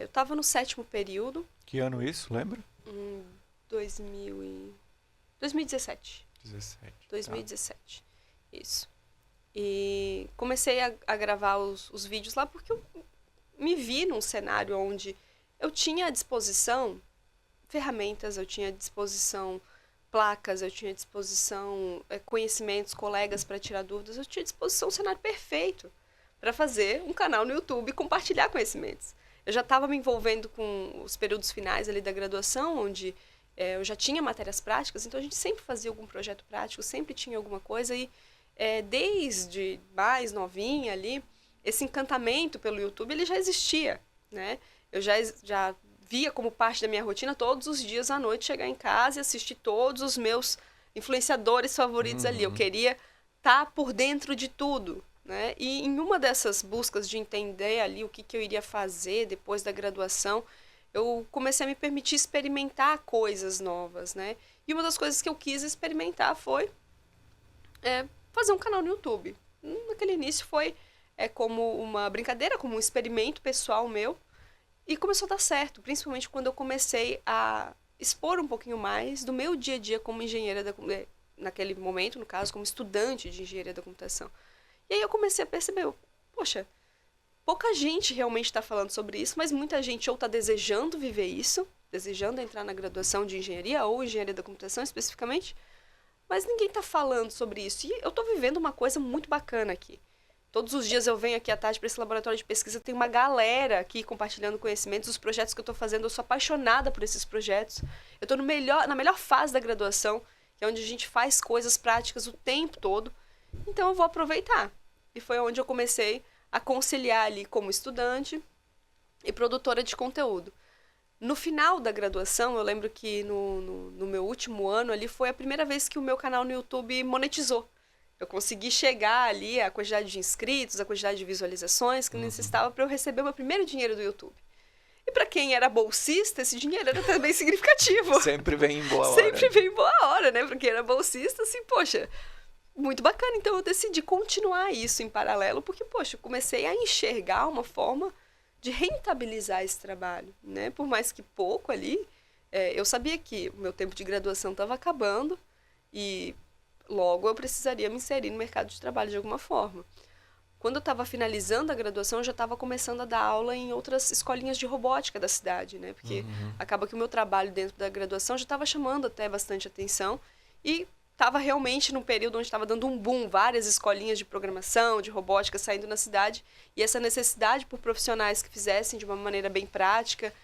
Eu estava no 7º período. Que ano isso, lembra? 2017. 2017, tá. Isso. E comecei a gravar os vídeos lá porque eu me vi num cenário onde eu tinha à disposição ferramentas, eu tinha à disposição placas, eu tinha à disposição conhecimentos, colegas para tirar dúvidas, eu tinha à disposição um cenário perfeito para fazer um canal no YouTube e compartilhar conhecimentos. Eu já estava me envolvendo com os períodos finais ali da graduação, onde eu já tinha matérias práticas, então a gente sempre fazia algum projeto prático, sempre tinha alguma coisa e desde mais novinha ali, esse encantamento pelo YouTube, ele já existia, né? Eu já via como parte da minha rotina todos os dias à noite chegar em casa e assistir todos os meus influenciadores favoritos ali. Eu queria estar por dentro de tudo, né? E em uma dessas buscas de entender ali o que eu iria fazer depois da graduação, eu comecei a me permitir experimentar coisas novas, né? E uma das coisas que eu quis experimentar foi fazer um canal no YouTube. Naquele início foi como uma brincadeira, como um experimento pessoal meu. E começou a dar certo, principalmente quando eu comecei a expor um pouquinho mais do meu dia a dia como engenheira naquele momento, no caso, como estudante de engenharia da computação. E aí eu comecei a perceber, poxa, pouca gente realmente está falando sobre isso, mas muita gente ou está desejando viver isso, desejando entrar na graduação de engenharia ou engenharia da computação especificamente, mas ninguém está falando sobre isso. E eu estou vivendo uma coisa muito bacana aqui. Todos os dias eu venho aqui à tarde para esse laboratório de pesquisa, tem uma galera aqui compartilhando conhecimentos, os projetos que eu estou fazendo, eu sou apaixonada por esses projetos. Eu estou na melhor fase da graduação, que é onde a gente faz coisas práticas o tempo todo, então eu vou aproveitar. E foi onde eu comecei a conciliar ali como estudante e produtora de conteúdo. No final da graduação, eu lembro que no meu último ano ali foi a primeira vez que o meu canal no YouTube monetizou. Eu consegui chegar ali a quantidade de inscritos, a quantidade de visualizações que necessitava para eu receber o meu primeiro dinheiro do YouTube. E para quem era bolsista, esse dinheiro era também significativo. Sempre vem em boa hora. Sempre vem em boa hora, né? Para quem era bolsista, assim, poxa, muito bacana. Então eu decidi continuar isso em paralelo, porque, poxa, eu comecei a enxergar uma forma de rentabilizar esse trabalho, né? Por mais que pouco ali, eu sabia que o meu tempo de graduação estava acabando e logo eu precisaria me inserir no mercado de trabalho de alguma forma. Quando eu estava finalizando a graduação, eu já estava começando a dar aula em outras escolinhas de robótica da cidade, né? Porque acaba que o meu trabalho dentro da graduação já estava chamando até bastante atenção e estava realmente num período onde estava dando um boom, várias escolinhas de programação, de robótica saindo na cidade, e essa necessidade por profissionais que fizessem de uma maneira bem prática,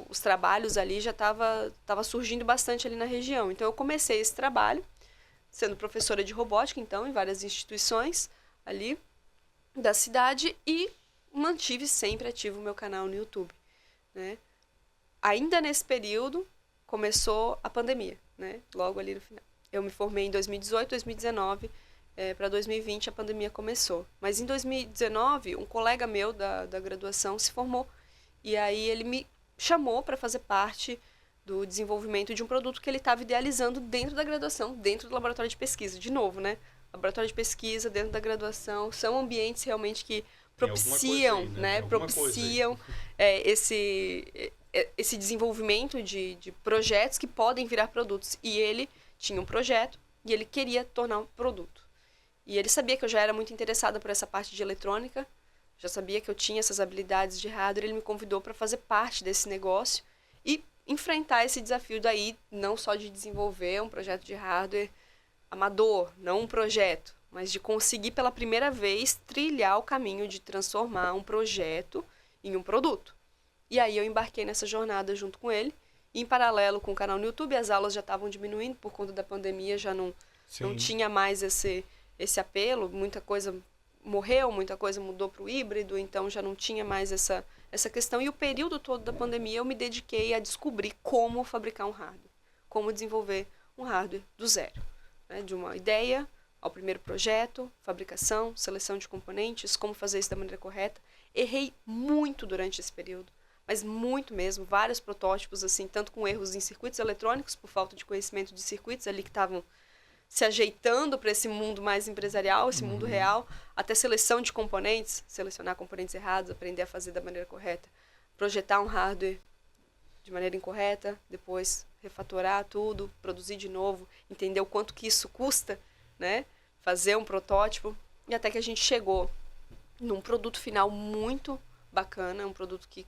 os trabalhos ali já estava surgindo bastante ali na região. Então eu comecei esse trabalho, sendo professora de robótica, então, em várias instituições ali da cidade, e mantive sempre ativo o meu canal no YouTube, né? Ainda nesse período, começou a pandemia, né? Logo ali no final. Eu me formei em 2018, 2019, para 2020 a pandemia começou. Mas em 2019, um colega meu da graduação se formou. E aí ele me chamou para fazer parte do desenvolvimento de um produto que ele estava idealizando dentro da graduação, dentro do laboratório de pesquisa. De novo, né? Laboratório de pesquisa, dentro da graduação, são ambientes realmente que propiciam, aí, né? Propiciam esse desenvolvimento de projetos que podem virar produtos. E ele tinha um projeto e ele queria tornar um produto. E ele sabia que eu já era muito interessada por essa parte de eletrônica, já sabia que eu tinha essas habilidades de hardware, ele me convidou para fazer parte desse negócio e enfrentar esse desafio daí, não só de desenvolver um projeto de hardware amador, não um projeto, mas de conseguir pela primeira vez trilhar o caminho de transformar um projeto em um produto. E aí eu embarquei nessa jornada junto com ele. E em paralelo com o canal no YouTube, as aulas já estavam diminuindo por conta da pandemia, já não tinha mais esse apelo, muita coisa morreu, muita coisa mudou para o híbrido, então já não tinha mais essa questão. E o período todo da pandemia eu me dediquei a descobrir como fabricar um hardware, como desenvolver um hardware do zero, né? De uma ideia ao primeiro projeto, fabricação, seleção de componentes, como fazer isso da maneira correta. Errei muito durante esse período, mas muito mesmo, vários protótipos, assim, tanto com erros em circuitos eletrônicos, por falta de conhecimento de circuitos ali que estavam se ajeitando para esse mundo mais empresarial, esse mundo real, até seleção de componentes, selecionar componentes errados, aprender a fazer da maneira correta, projetar um hardware de maneira incorreta, depois refatorar tudo, produzir de novo, entender o quanto que isso custa, né? Fazer um protótipo, e até que a gente chegou num produto final muito bacana, um produto que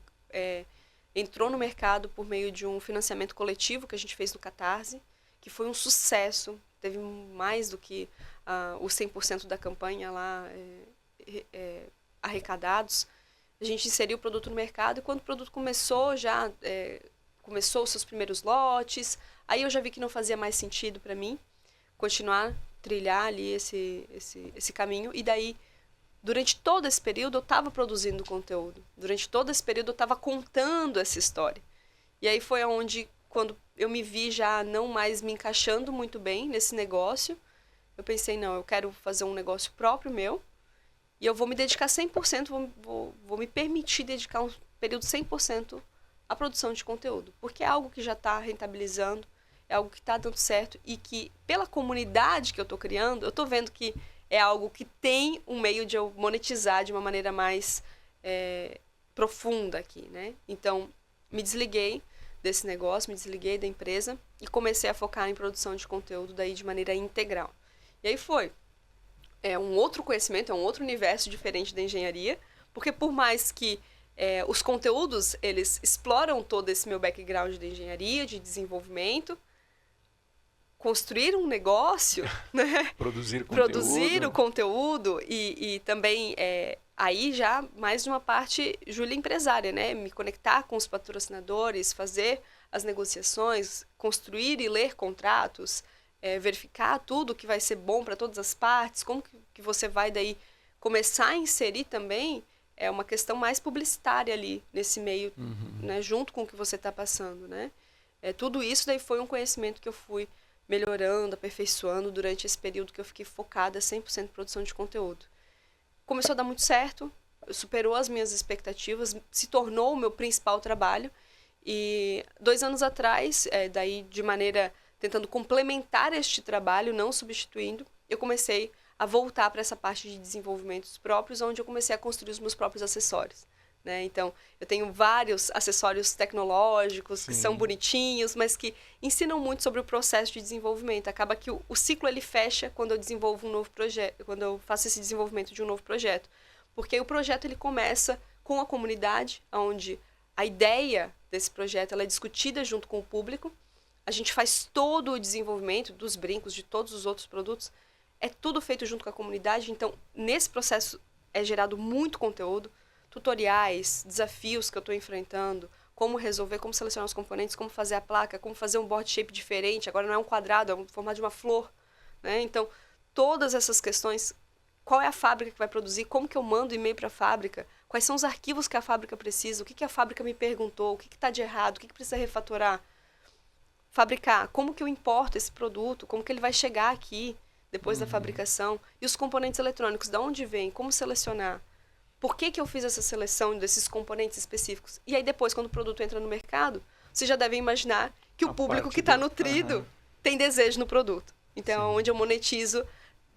entrou no mercado por meio de um financiamento coletivo que a gente fez no Catarse, que foi um sucesso, teve mais do que os 100% da campanha lá arrecadados. A gente inseriu o produto no mercado e quando o produto começou, começou os seus primeiros lotes, aí eu já vi que não fazia mais sentido para mim continuar, trilhar ali esse caminho, e daí, durante todo esse período, eu estava produzindo conteúdo. Durante todo esse período, eu estava contando essa história. E aí foi onde, quando eu me vi já não mais me encaixando muito bem nesse negócio, eu pensei, não, eu quero fazer um negócio próprio meu, e eu vou me dedicar 100%, vou me permitir dedicar um período 100% à produção de conteúdo. Porque é algo que já está rentabilizando, é algo que está dando certo, e que, pela comunidade que eu estou criando, eu estou vendo que é algo que tem um meio de eu monetizar de uma maneira mais profunda aqui, né? Então, me desliguei desse negócio, me desliguei da empresa e comecei a focar em produção de conteúdo daí de maneira integral. E aí foi. É um outro conhecimento, é um outro universo diferente da engenharia, porque por mais que os conteúdos, eles exploram todo esse meu background de engenharia, de desenvolvimento, construir um negócio, né? Produzir o conteúdo e também aí já mais de uma parte Júlia empresária, né? Me conectar com os patrocinadores, fazer as negociações, construir e ler contratos, verificar tudo que vai ser bom para todas as partes, como que você vai daí começar a inserir também uma questão mais publicitária ali nesse meio, né? Junto com o que você está passando, né? Tudo isso daí foi um conhecimento que eu fui melhorando, aperfeiçoando durante esse período que eu fiquei focada 100% em produção de conteúdo. Começou a dar muito certo, superou as minhas expectativas, se tornou o meu principal trabalho. E 2 anos atrás, daí de maneira tentando complementar este trabalho, não substituindo, eu comecei a voltar para essa parte de desenvolvimentos próprios, onde eu comecei a construir os meus próprios acessórios. Né? Então, eu tenho vários acessórios tecnológicos que são bonitinhos, mas que ensinam muito sobre o processo de desenvolvimento. Acaba que o ciclo ele fecha quando eu desenvolvo um novo projeto, quando eu faço esse desenvolvimento de um novo projeto. Porque o projeto ele começa com a comunidade, onde a ideia desse projeto ela é discutida junto com o público. A gente faz todo o desenvolvimento dos brincos, de todos os outros produtos. É tudo feito junto com a comunidade. Então, nesse processo é gerado muito conteúdo, tutoriais, desafios que eu estou enfrentando, como resolver, como selecionar os componentes, como fazer a placa, como fazer um board shape diferente. Agora não é um quadrado, é um formato de uma flor. Né? Então, todas essas questões, qual é a fábrica que vai produzir, como que eu mando e-mail para a fábrica, quais são os arquivos que a fábrica precisa, o que a fábrica me perguntou, o que está de errado, o que precisa refatorar. Fabricar, como que eu importo esse produto, como que ele vai chegar aqui depois da fabricação. E os componentes eletrônicos, de onde vem, como selecionar. Por que eu fiz essa seleção desses componentes específicos? E aí depois, quando o produto entra no mercado, você já deve imaginar que o público que está nutrido tem desejo no produto. Então, é onde eu monetizo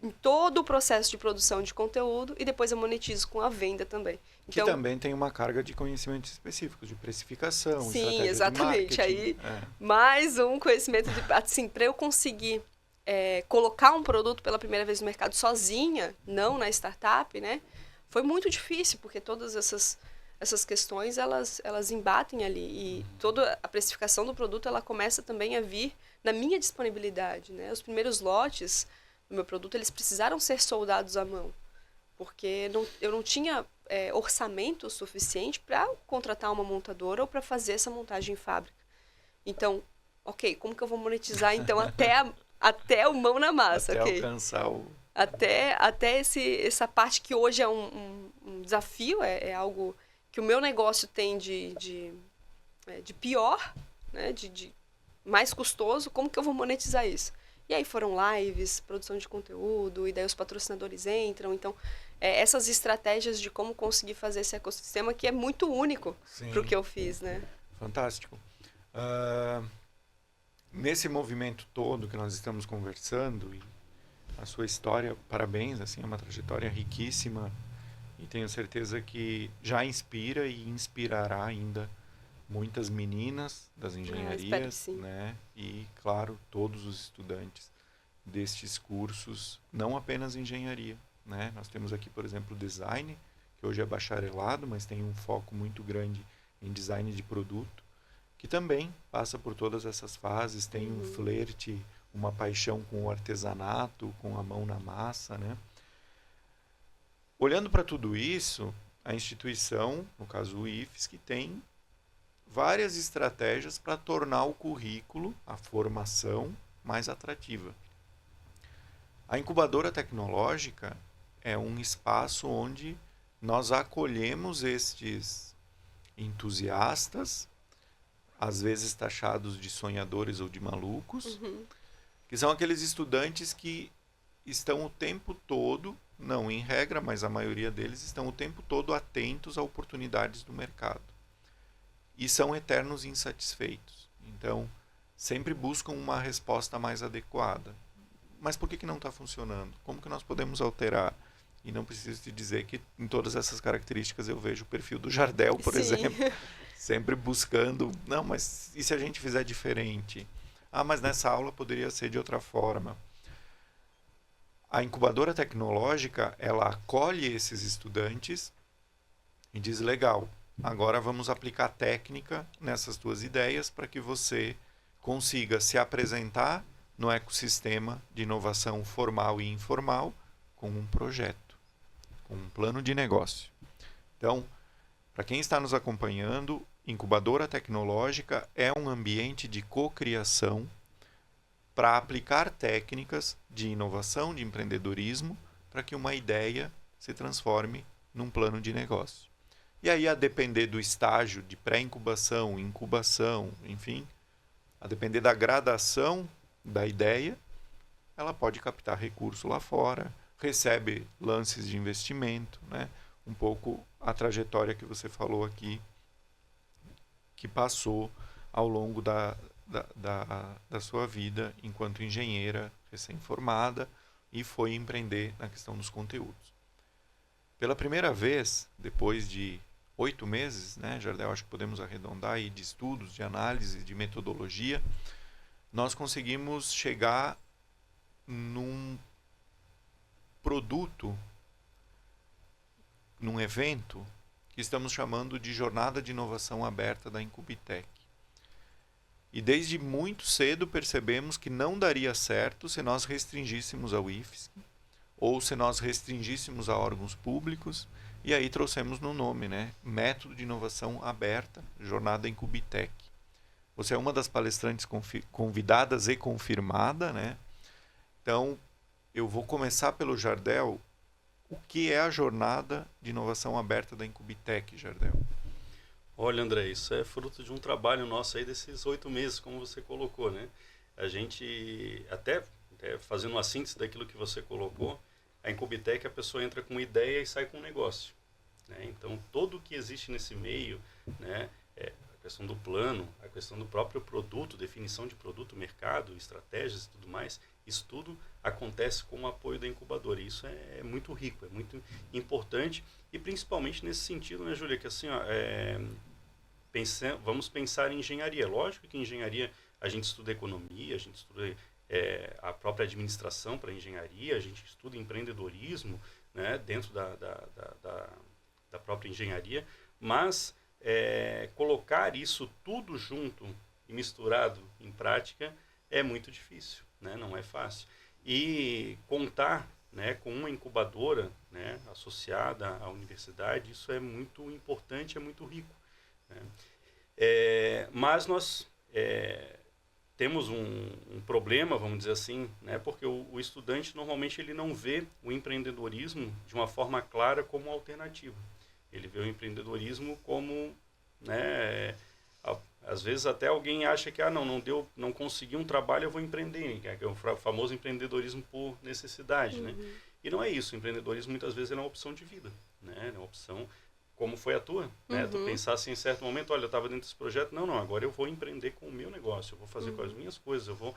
em todo o processo de produção de conteúdo e depois eu monetizo com a venda também. Então, que também tem uma carga de conhecimentos específicos, de precificação, sim, exatamente. Aí, mais um conhecimento assim, para eu conseguir colocar um produto pela primeira vez no mercado sozinha, não na startup, né? Foi muito difícil, porque todas essas essas questões, elas embatem ali. E toda a precificação do produto, ela começa também a vir na minha disponibilidade, né? Os primeiros lotes do meu produto, eles precisaram ser soldados à mão, porque eu não tinha orçamento suficiente para contratar uma montadora ou para fazer essa montagem em fábrica. Então, ok, como que eu vou monetizar, então, até o mão na massa? Até okay. Alcançar o... Até essa parte que hoje é um desafio, é algo que o meu negócio tem de pior, né, de mais custoso, como que eu vou monetizar isso? E aí foram lives, produção de conteúdo, e daí os patrocinadores entram. Então, essas estratégias de como conseguir fazer esse ecossistema que é muito único para o que eu fiz, né? Fantástico. Nesse movimento todo que nós estamos conversando, e a sua história, parabéns, assim, é uma trajetória riquíssima e tenho certeza que já inspira e inspirará ainda muitas meninas das engenharias, né? E, claro, todos os estudantes destes cursos, não apenas engenharia, né? Nós temos aqui, por exemplo, o design, que hoje é bacharelado, mas tem um foco muito grande em design de produto, que também passa por todas essas fases, tem um flerte, uma paixão com o artesanato, com a mão na massa, né? Olhando para tudo isso, a instituição, no caso o IFSC, tem várias estratégias para tornar o currículo, a formação, mais atrativa. A incubadora tecnológica é um espaço onde nós acolhemos estes entusiastas, às vezes taxados de sonhadores ou de malucos, que são aqueles estudantes que estão o tempo todo, não em regra, mas a maioria deles estão o tempo todo atentos a oportunidades do mercado. E são eternos insatisfeitos. Então, sempre buscam uma resposta mais adequada. Mas por que não está funcionando? Como que nós podemos alterar? E não preciso te dizer que em todas essas características eu vejo o perfil do Jardel, por exemplo, sempre buscando, não, mas e se a gente fizer diferente? Ah, mas nessa aula poderia ser de outra forma. A incubadora tecnológica, ela acolhe esses estudantes e diz, legal, agora vamos aplicar técnica nessas tuas ideias para que você consiga se apresentar no ecossistema de inovação formal e informal com um projeto, com um plano de negócio. Então, para quem está nos acompanhando, incubadora tecnológica é um ambiente de cocriação para aplicar técnicas de inovação, de empreendedorismo, para que uma ideia se transforme num plano de negócio. E aí, a depender do estágio de pré-incubação, incubação, enfim, a depender da gradação da ideia, ela pode captar recurso lá fora, recebe lances de investimento, né? Um pouco a trajetória que você falou aqui, que passou ao longo da sua vida enquanto engenheira recém-formada e foi empreender na questão dos conteúdos. Pela primeira vez, depois de 8 meses, né, Jardel, acho que podemos arredondar aí, de estudos, de análise, de metodologia, nós conseguimos chegar num produto, num evento que estamos chamando de Jornada de Inovação Aberta da Incubitec. E desde muito cedo percebemos que não daria certo se nós restringíssemos ao IFSC ou se nós restringíssemos a órgãos públicos, e aí trouxemos no nome, né? Método de Inovação Aberta, Jornada Incubitec. Você é uma das palestrantes convidadas e confirmada, né? Então, eu vou começar pelo Jardel. O que é a Jornada de Inovação Aberta da Incubitec, Jardel? Olha, André, isso é fruto de um trabalho nosso aí desses 8 meses, como você colocou, né? A gente, até fazendo uma síntese daquilo que você colocou, a Incubitec, a pessoa entra com uma ideia e sai com um negócio, né? Então, tudo que existe nesse meio, né, a questão do plano, a questão do próprio produto, definição de produto, mercado, estratégias e tudo mais, isso tudo acontece com o apoio da incubadora. E isso é muito rico, é muito importante, e principalmente nesse sentido, né, Júlia, que assim, ó, vamos pensar em engenharia. Lógico que em engenharia a gente estuda economia, a gente estuda a própria administração para engenharia, a gente estuda empreendedorismo, né, dentro da própria engenharia, Mas colocar isso tudo junto e misturado em prática é muito difícil, né? Não é fácil. E contar, né, com uma incubadora, né, associada à universidade, isso é muito importante, é muito rico, né? Mas nós temos um problema, vamos dizer assim, né, porque o estudante normalmente ele não vê o empreendedorismo de uma forma clara como alternativa. Ele vê o empreendedorismo como, né, às vezes até alguém acha que não consegui um trabalho, eu vou empreender, que é o famoso empreendedorismo por necessidade, né? E não é isso, o empreendedorismo muitas vezes é uma opção de vida, né? É uma opção como foi a tua, né? Tu pensasse em certo momento, olha, eu estava dentro desse projeto, agora eu vou empreender com o meu negócio, eu vou fazer com as minhas coisas, eu vou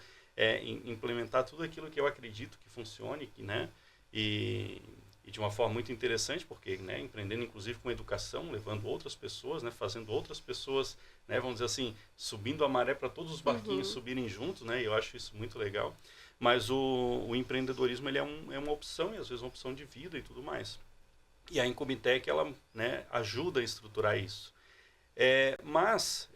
implementar tudo aquilo que eu acredito que funcione, né? E de uma forma muito interessante, porque, né, empreendendo inclusive com educação, levando outras pessoas, né, fazendo outras pessoas, né, vamos dizer assim, subindo a maré para todos os barquinhos subirem juntos, né, e eu acho isso muito legal. Mas o empreendedorismo ele é uma opção, e às vezes uma opção de vida e tudo mais. E a Incubitec, ela, né, ajuda a estruturar isso. Mas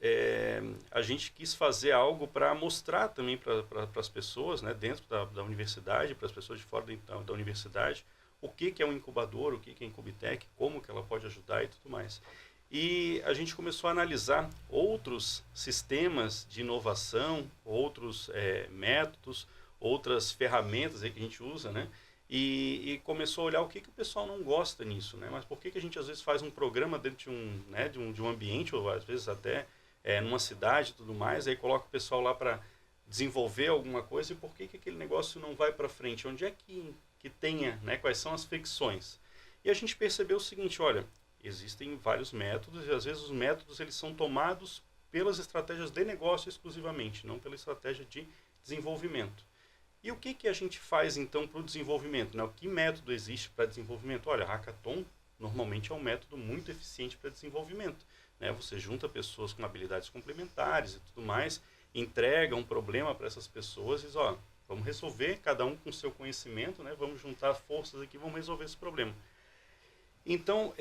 a gente quis fazer algo para mostrar também para as pessoas, né, dentro da universidade, para as pessoas de fora da universidade, o que é um incubador, o que é a Incubitec, como que ela pode ajudar e tudo mais. E a gente começou a analisar outros sistemas de inovação, outros métodos, outras ferramentas aí que a gente usa, né? E começou a olhar o que o pessoal não gosta nisso, né? Mas por que a gente às vezes faz um programa dentro de um ambiente, ou às vezes até numa cidade e tudo mais, aí coloca o pessoal lá para desenvolver alguma coisa, e por que aquele negócio não vai para frente? Onde é que tenha, né? Quais são as fricções? E a gente percebeu o seguinte, olha, existem vários métodos, e às vezes os métodos eles são tomados pelas estratégias de negócio exclusivamente, não pela estratégia de desenvolvimento. E o que a gente faz então para o desenvolvimento, né? Que método existe para desenvolvimento? Olha, Hackathon normalmente é um método muito eficiente para desenvolvimento, né? Você junta pessoas com habilidades complementares e tudo mais, entrega um problema para essas pessoas e diz, ó, vamos resolver, cada um com o seu conhecimento, né? Vamos juntar forças aqui, vamos resolver esse problema. Então,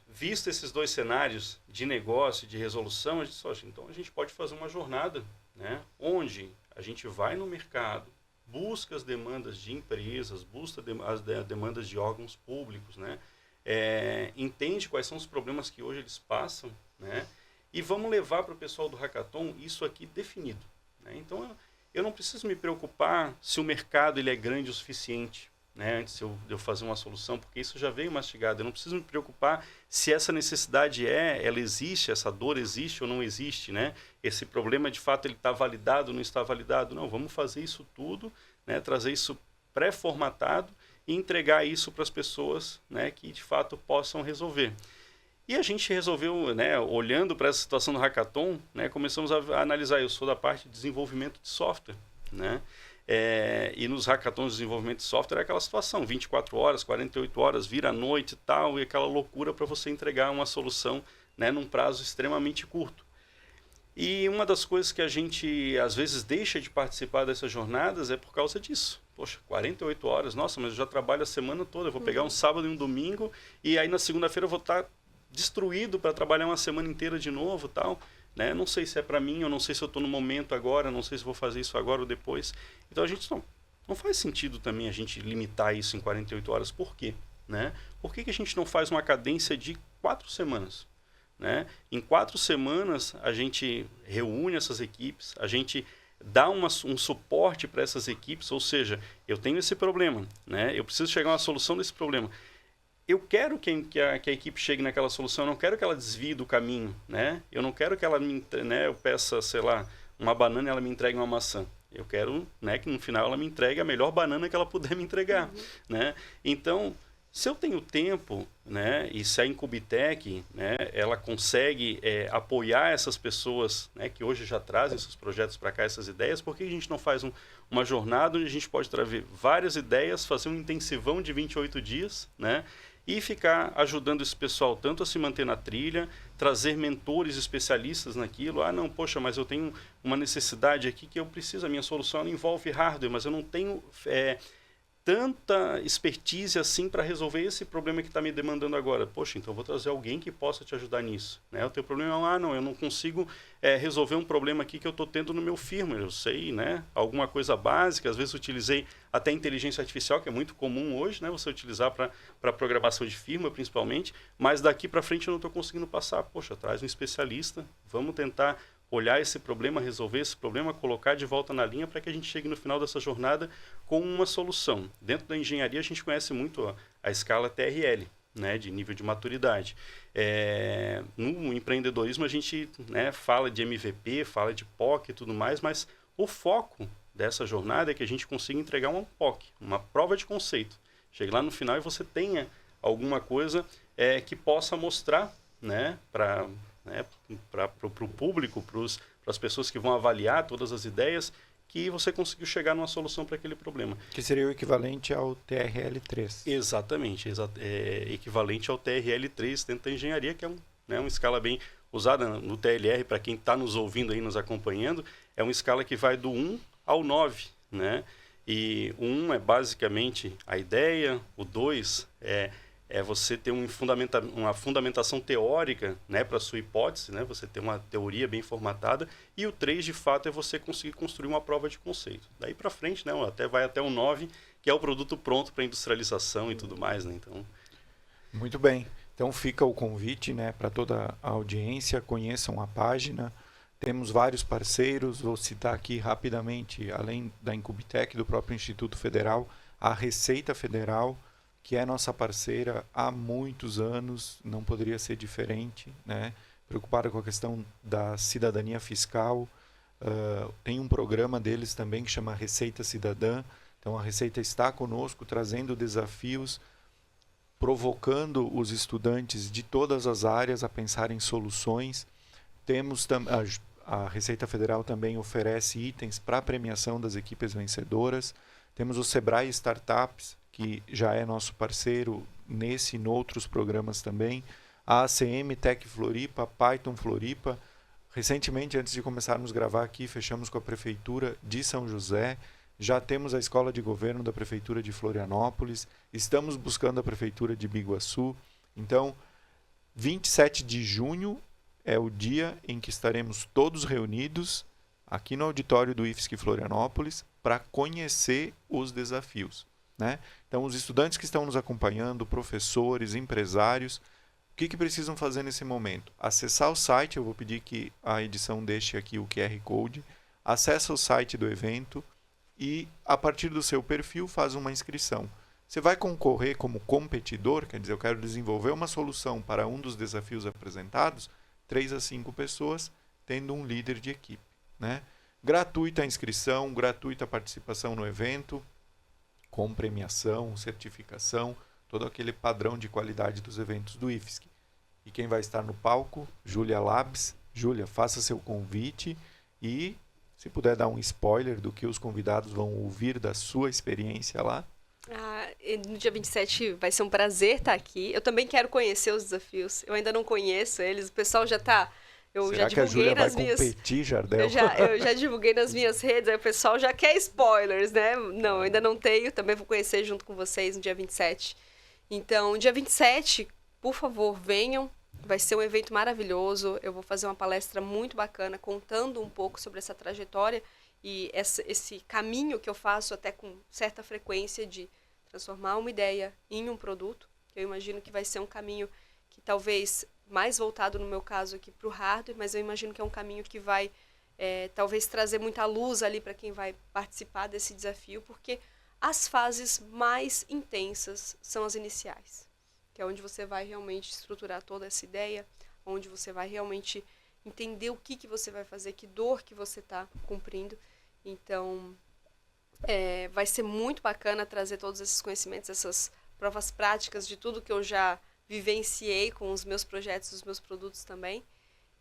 visto esses dois cenários de negócio e de resolução, a gente disse, então a gente pode fazer uma jornada, né? Onde a gente vai no mercado, busca as demandas de empresas, busca as demandas de órgãos públicos, né? Entende quais são os problemas que hoje eles passam, né? E vamos levar para o pessoal do Hackathon isso aqui definido, né? Então, eu não preciso me preocupar se o mercado ele é grande o suficiente, né, antes de eu fazer uma solução, porque isso já veio mastigado. Eu não preciso me preocupar se essa necessidade ela existe, essa dor existe ou não existe, né? Esse problema, de fato, ele está validado ou não está validado. Não, vamos fazer isso tudo, né, trazer isso pré-formatado e entregar isso para as pessoas, né, que, de fato, possam resolver. E a gente resolveu, né, olhando para essa situação do Hackathon, né, começamos a analisar. Eu sou da parte de desenvolvimento de software, né? E nos hackathons de desenvolvimento de software é aquela situação, 24 horas, 48 horas, vira a noite e tal, e aquela loucura para você entregar uma solução, né, num prazo extremamente curto. E uma das coisas que a gente às vezes deixa de participar dessas jornadas é por causa disso. Poxa, 48 horas, nossa, mas eu já trabalho a semana toda, eu vou pegar um sábado e um domingo, e aí na segunda-feira eu vou estar destruído para trabalhar uma semana inteira de novo, tal, né? Não sei se é para mim, eu não sei se eu estou no momento agora, não sei se vou fazer isso agora ou depois. Então a gente não faz sentido também a gente limitar isso em 48 horas. Por quê? Né? Por que a gente não faz uma cadência de 4 semanas? Né? Em 4 semanas a gente reúne essas equipes, a gente dá um suporte para essas equipes, ou seja, eu tenho esse problema, né? Eu preciso chegar a uma solução desse problema. Eu quero que a equipe chegue naquela solução, eu não quero que ela desvie do caminho, né? Eu não quero que ela eu peça, sei lá, uma banana e ela me entregue uma maçã. Eu quero, né, que no final ela me entregue a melhor banana que ela puder me entregar, né? Então, se eu tenho tempo, né, e se a Incubitec, né, ela consegue apoiar essas pessoas, né, que hoje já trazem esses projetos para cá, essas ideias, por que a gente não faz uma jornada onde a gente pode trazer várias ideias, fazer um intensivão de 28 dias, né? E ficar ajudando esse pessoal tanto a se manter na trilha, trazer mentores especialistas naquilo. Ah, não, poxa, mas eu tenho uma necessidade aqui que eu preciso, a minha solução envolve hardware, mas eu não tenho tanta expertise assim para resolver esse problema que está me demandando agora. Poxa, então eu vou trazer alguém que possa te ajudar nisso. Né? O teu problema é, não, eu não consigo resolver um problema aqui que eu estou tendo no meu firmware. Eu sei, né? Alguma coisa básica, às vezes utilizei até inteligência artificial, que é muito comum hoje, né? Você utilizar para programação de firmware, principalmente, mas daqui para frente eu não estou conseguindo passar. Poxa, traz um especialista, vamos tentar olhar esse problema, resolver esse problema, colocar de volta na linha para que a gente chegue no final dessa jornada com uma solução. Dentro da engenharia, a gente conhece muito a escala TRL, né, de nível de maturidade. No empreendedorismo, a gente, né, fala de MVP, fala de POC e tudo mais, mas o foco dessa jornada é que a gente consiga entregar um POC, uma prova de conceito. Chegue lá no final e você tenha alguma coisa que possa mostrar, né, para o público, para as pessoas que vão avaliar todas as ideias, que você conseguiu chegar numa solução para aquele problema. Que seria o equivalente ao TRL3. Exatamente, equivalente ao TRL3 dentro da engenharia, que é uma escala bem usada no TLR, para quem está nos ouvindo aí, nos acompanhando, é uma escala que vai do 1 ao 9, né? E o 1 é basicamente a ideia, o 2 é você ter uma fundamentação teórica, né, para a sua hipótese, né, você ter uma teoria bem formatada, e o 3, de fato, é você conseguir construir uma prova de conceito. Daí para frente, né, vai até o 9, que é o produto pronto para industrialização e tudo mais. Né, então... Muito bem. Então fica o convite, né, para toda a audiência, conheçam a página. Temos vários parceiros, vou citar aqui rapidamente, além da Incubitec, do próprio Instituto Federal, a Receita Federal, que é nossa parceira há muitos anos, não poderia ser diferente, né? Preocupada com a questão da cidadania fiscal. Tem um programa deles também que chama Receita Cidadã. Então a Receita está conosco, trazendo desafios, provocando os estudantes de todas as áreas a pensar em soluções. Temos a Receita Federal também oferece itens para a premiação das equipes vencedoras. Temos o Sebrae Startups, que já é nosso parceiro nesse e em outros programas também. A ACM Tech Floripa, Python Floripa. Recentemente, antes de começarmos a gravar aqui, fechamos com a Prefeitura de São José. Já temos a Escola de Governo da Prefeitura de Florianópolis. Estamos buscando a Prefeitura de Biguaçu. Então, 27 de junho é o dia em que estaremos todos reunidos aqui no auditório do IFSC Florianópolis para conhecer os desafios. Né? Então, os estudantes que estão nos acompanhando, professores, empresários, o que precisam fazer nesse momento? Acessar o site, eu vou pedir que a edição deixe aqui o QR Code, acessa o site do evento e, a partir do seu perfil, faz uma inscrição. Você vai concorrer como competidor, quer dizer, eu quero desenvolver uma solução para um dos desafios apresentados, 3 a 5 pessoas, tendo um líder de equipe. Né? Gratuita a inscrição, gratuita a participação no evento, com premiação, certificação, todo aquele padrão de qualidade dos eventos do IFSC. E quem vai estar no palco? Júlia Labs. Júlia, faça seu convite e, se puder dar um spoiler do que os convidados vão ouvir da sua experiência lá. No dia 27 vai ser um prazer estar aqui. Eu também quero conhecer os desafios. Eu ainda não conheço eles. O pessoal já está... Será que a Júlia vai competir, Jardel? Eu já divulguei nas minhas redes, aí o pessoal já quer spoilers, né? Não, ainda não tenho, também vou conhecer junto com vocês no dia 27. Então, dia 27, por favor, venham, vai ser um evento maravilhoso, eu vou fazer uma palestra muito bacana, contando um pouco sobre essa trajetória e esse caminho que eu faço até com certa frequência de transformar uma ideia em um produto, que eu imagino que vai ser um caminho que talvez... mais voltado, no meu caso, aqui para o hardware, mas eu imagino que é um caminho que vai, talvez, trazer muita luz ali para quem vai participar desse desafio, porque as fases mais intensas são as iniciais, que é onde você vai realmente estruturar toda essa ideia, onde você vai realmente entender o que você vai fazer, que dor que você está cumprindo. Então, vai ser muito bacana trazer todos esses conhecimentos, essas provas práticas de tudo que eu já vivenciei com os meus projetos, os meus produtos também.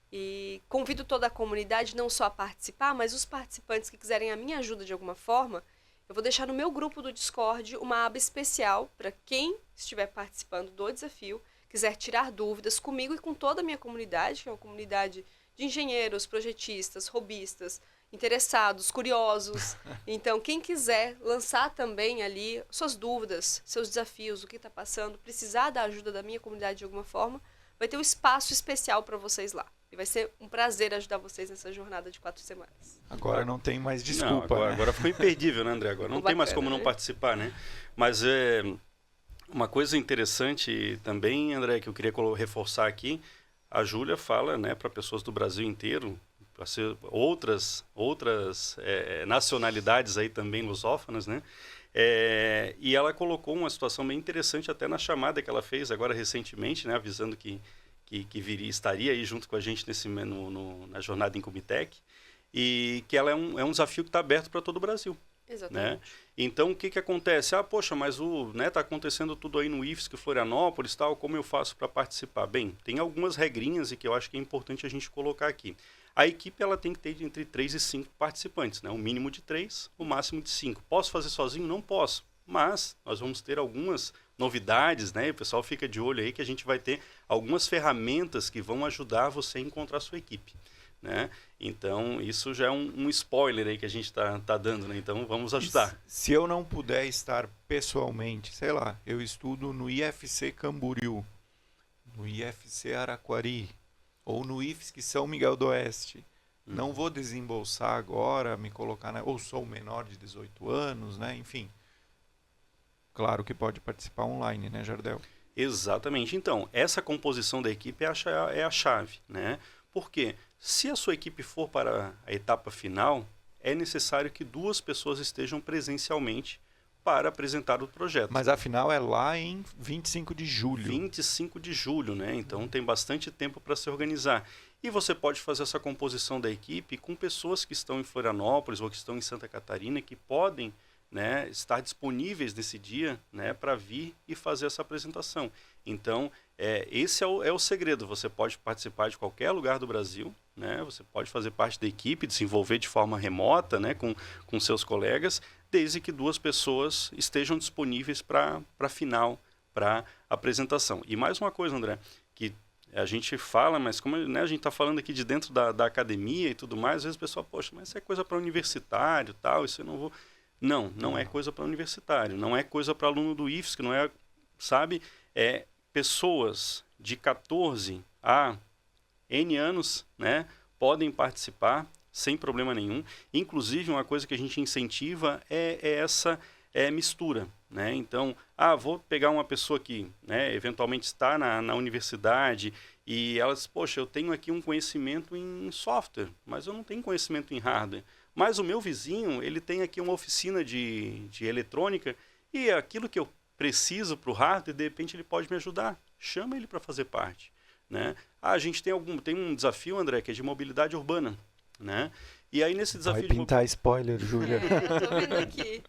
E convido toda a comunidade não só a participar, mas os participantes que quiserem a minha ajuda de alguma forma, eu vou deixar no meu grupo do Discord uma aba especial para quem estiver participando do desafio, quiser tirar dúvidas comigo e com toda a minha comunidade, que é uma comunidade de engenheiros, projetistas, robistas, interessados, curiosos. Então, quem quiser lançar também ali suas dúvidas, seus desafios, o que está passando, precisar da ajuda da minha comunidade de alguma forma, vai ter um espaço especial para vocês lá. E vai ser um prazer ajudar vocês nessa jornada de 4 semanas. Agora não tem mais desculpa. Não, né? agora ficou imperdível, né, André? Agora não tem mais como não participar, né? Mas uma coisa interessante também, André, que eu queria reforçar aqui, a Júlia fala, né, para pessoas do Brasil inteiro, para ser outras nacionalidades aí também lusófonas, né? E ela colocou uma situação bem interessante até na chamada que ela fez agora recentemente, né, avisando que estaria aí junto com a gente na jornada Incubitec, e que ela é um desafio que está aberto para todo o Brasil. Exatamente. Né? Então, o que acontece? Poxa, mas tá acontecendo tudo aí no IFSC, Florianópolis, tal, como eu faço para participar? Bem, tem algumas regrinhas e que eu acho que é importante a gente colocar aqui. A equipe ela tem que ter entre 3 e 5 participantes, né? O mínimo de 3, o máximo de 5. Posso fazer sozinho? Não posso. Mas nós vamos ter algumas novidades, né? O pessoal fica de olho aí que a gente vai ter algumas ferramentas que vão ajudar você a encontrar a sua equipe, né? Então, isso já é um spoiler aí que a gente tá dando, né? Então, vamos ajudar. Se eu não puder estar pessoalmente, sei lá, eu estudo no IFC Camboriú, no IFC Araquari, ou no IFSC São Miguel do Oeste. Não vou desembolsar agora, me colocar... ou sou menor de 18 anos, né? Enfim. Claro que pode participar online, né, Jardel? Exatamente. Então, essa composição da equipe é a chave, né? Porque se a sua equipe for para a etapa final, é necessário que 2 pessoas estejam presencialmente para apresentar o projeto. Mas afinal é lá em 25 de julho. 25 de julho, né? Então tem bastante tempo para se organizar. E você pode fazer essa composição da equipe com pessoas que estão em Florianópolis ou que estão em Santa Catarina, que podem, né, estar disponíveis nesse dia, né, para vir e fazer essa apresentação. Então, esse é o segredo. Você pode participar de qualquer lugar do Brasil, né? Você pode fazer parte da equipe, desenvolver de forma remota, né, com seus colegas, desde que 2 pessoas estejam disponíveis para a final, para a apresentação. E mais uma coisa, André, que a gente fala, mas como, né, a gente está falando aqui de dentro da academia e tudo mais, às vezes o pessoal, poxa, mas isso é coisa para universitário, tal, isso eu não vou... Não é coisa para universitário, não é coisa para aluno do IFSC, não é, sabe? Pessoas de 14 a N anos, né, podem participar sem problema nenhum. Inclusive, uma coisa que a gente incentiva é essa mistura, né? Então, vou pegar uma pessoa que, né, eventualmente está na universidade e ela diz, poxa, eu tenho aqui um conhecimento em software, mas eu não tenho conhecimento em hardware. Mas o meu vizinho, ele tem aqui uma oficina de eletrônica e aquilo que eu preciso para o hardware, de repente ele pode me ajudar. Chama ele para fazer parte, né? A gente tem um desafio, André, que é de mobilidade urbana, né? E aí nesse desafio vai pintar spoiler, Júlia. Tô vendo aqui.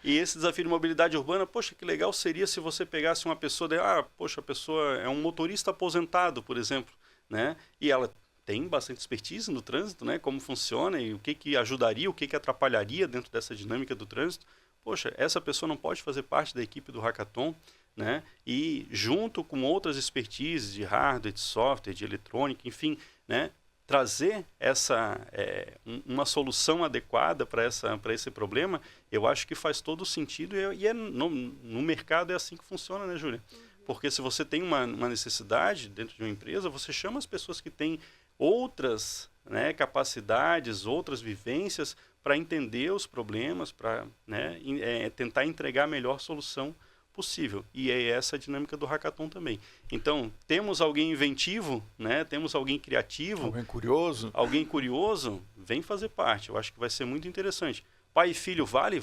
E esse desafio de mobilidade urbana, poxa, que legal seria se você pegasse uma pessoa, poxa, a pessoa é um motorista aposentado, por exemplo, né? E ela tem bastante expertise no trânsito, né? Como funciona e o que ajudaria, o que atrapalharia dentro dessa dinâmica do trânsito. Poxa, essa pessoa não pode fazer parte da equipe do Hackathon, né? E junto com outras expertises de hardware, de software, de eletrônica, enfim, né? Trazer uma solução adequada para esse problema, eu acho que faz todo sentido e no mercado é assim que funciona, né, Júlia? Porque se você tem uma necessidade dentro de uma empresa, você chama as pessoas que têm outras, né, capacidades, outras vivências para entender os problemas, para, né, tentar entregar a melhor solução possível. E é essa a dinâmica do Hackathon também. Então, temos alguém inventivo, né? Temos alguém criativo. Alguém curioso, vem fazer parte. Eu acho que vai ser muito interessante. Pai e filho, vale?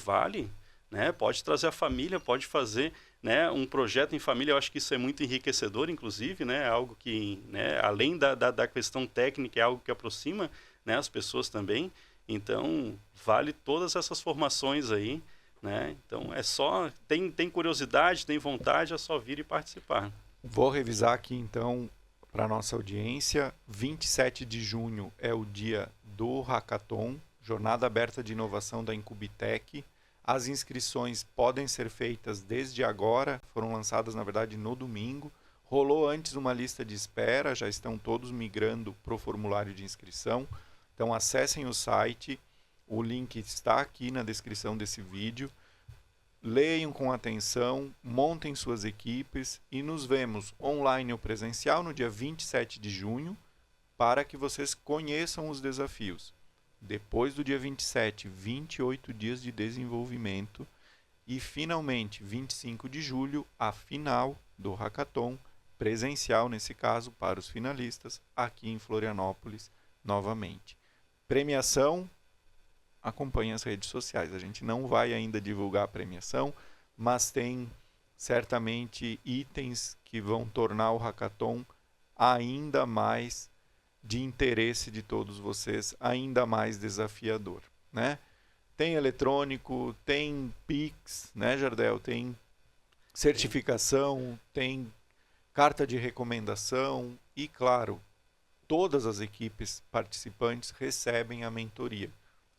Né? Pode trazer a família, pode fazer, né, um projeto em família. Eu acho que isso é muito enriquecedor, inclusive, né? Algo que, né, além da questão técnica, é algo que aproxima, né, as pessoas também. Então, vale todas essas formações aí, né? Então, é só... Tem curiosidade, tem vontade, é só vir e participar. Vou revisar aqui, então, para a nossa audiência. 27 de junho é o dia do Hackathon, Jornada Aberta de Inovação da Incubitec. As inscrições podem ser feitas desde agora, foram lançadas, na verdade, no domingo. Rolou antes uma lista de espera, já estão todos migrando para o formulário de inscrição. Então acessem o site, o link está aqui na descrição desse vídeo. Leiam com atenção, montem suas equipes e nos vemos online ou presencial no dia 27 de junho para que vocês conheçam os desafios. Depois do dia 27, 28 dias de desenvolvimento e finalmente 25 de julho, a final do Hackathon, presencial nesse caso para os finalistas, aqui em Florianópolis novamente. Premiação, acompanhe as redes sociais. A gente não vai ainda divulgar a premiação, mas tem certamente itens que vão tornar o Hackathon ainda mais de interesse de todos vocês, ainda mais desafiador, né? Tem eletrônico, tem Pix, né, Jardel? Tem certificação, tem carta de recomendação e, claro, todas as equipes participantes recebem a mentoria.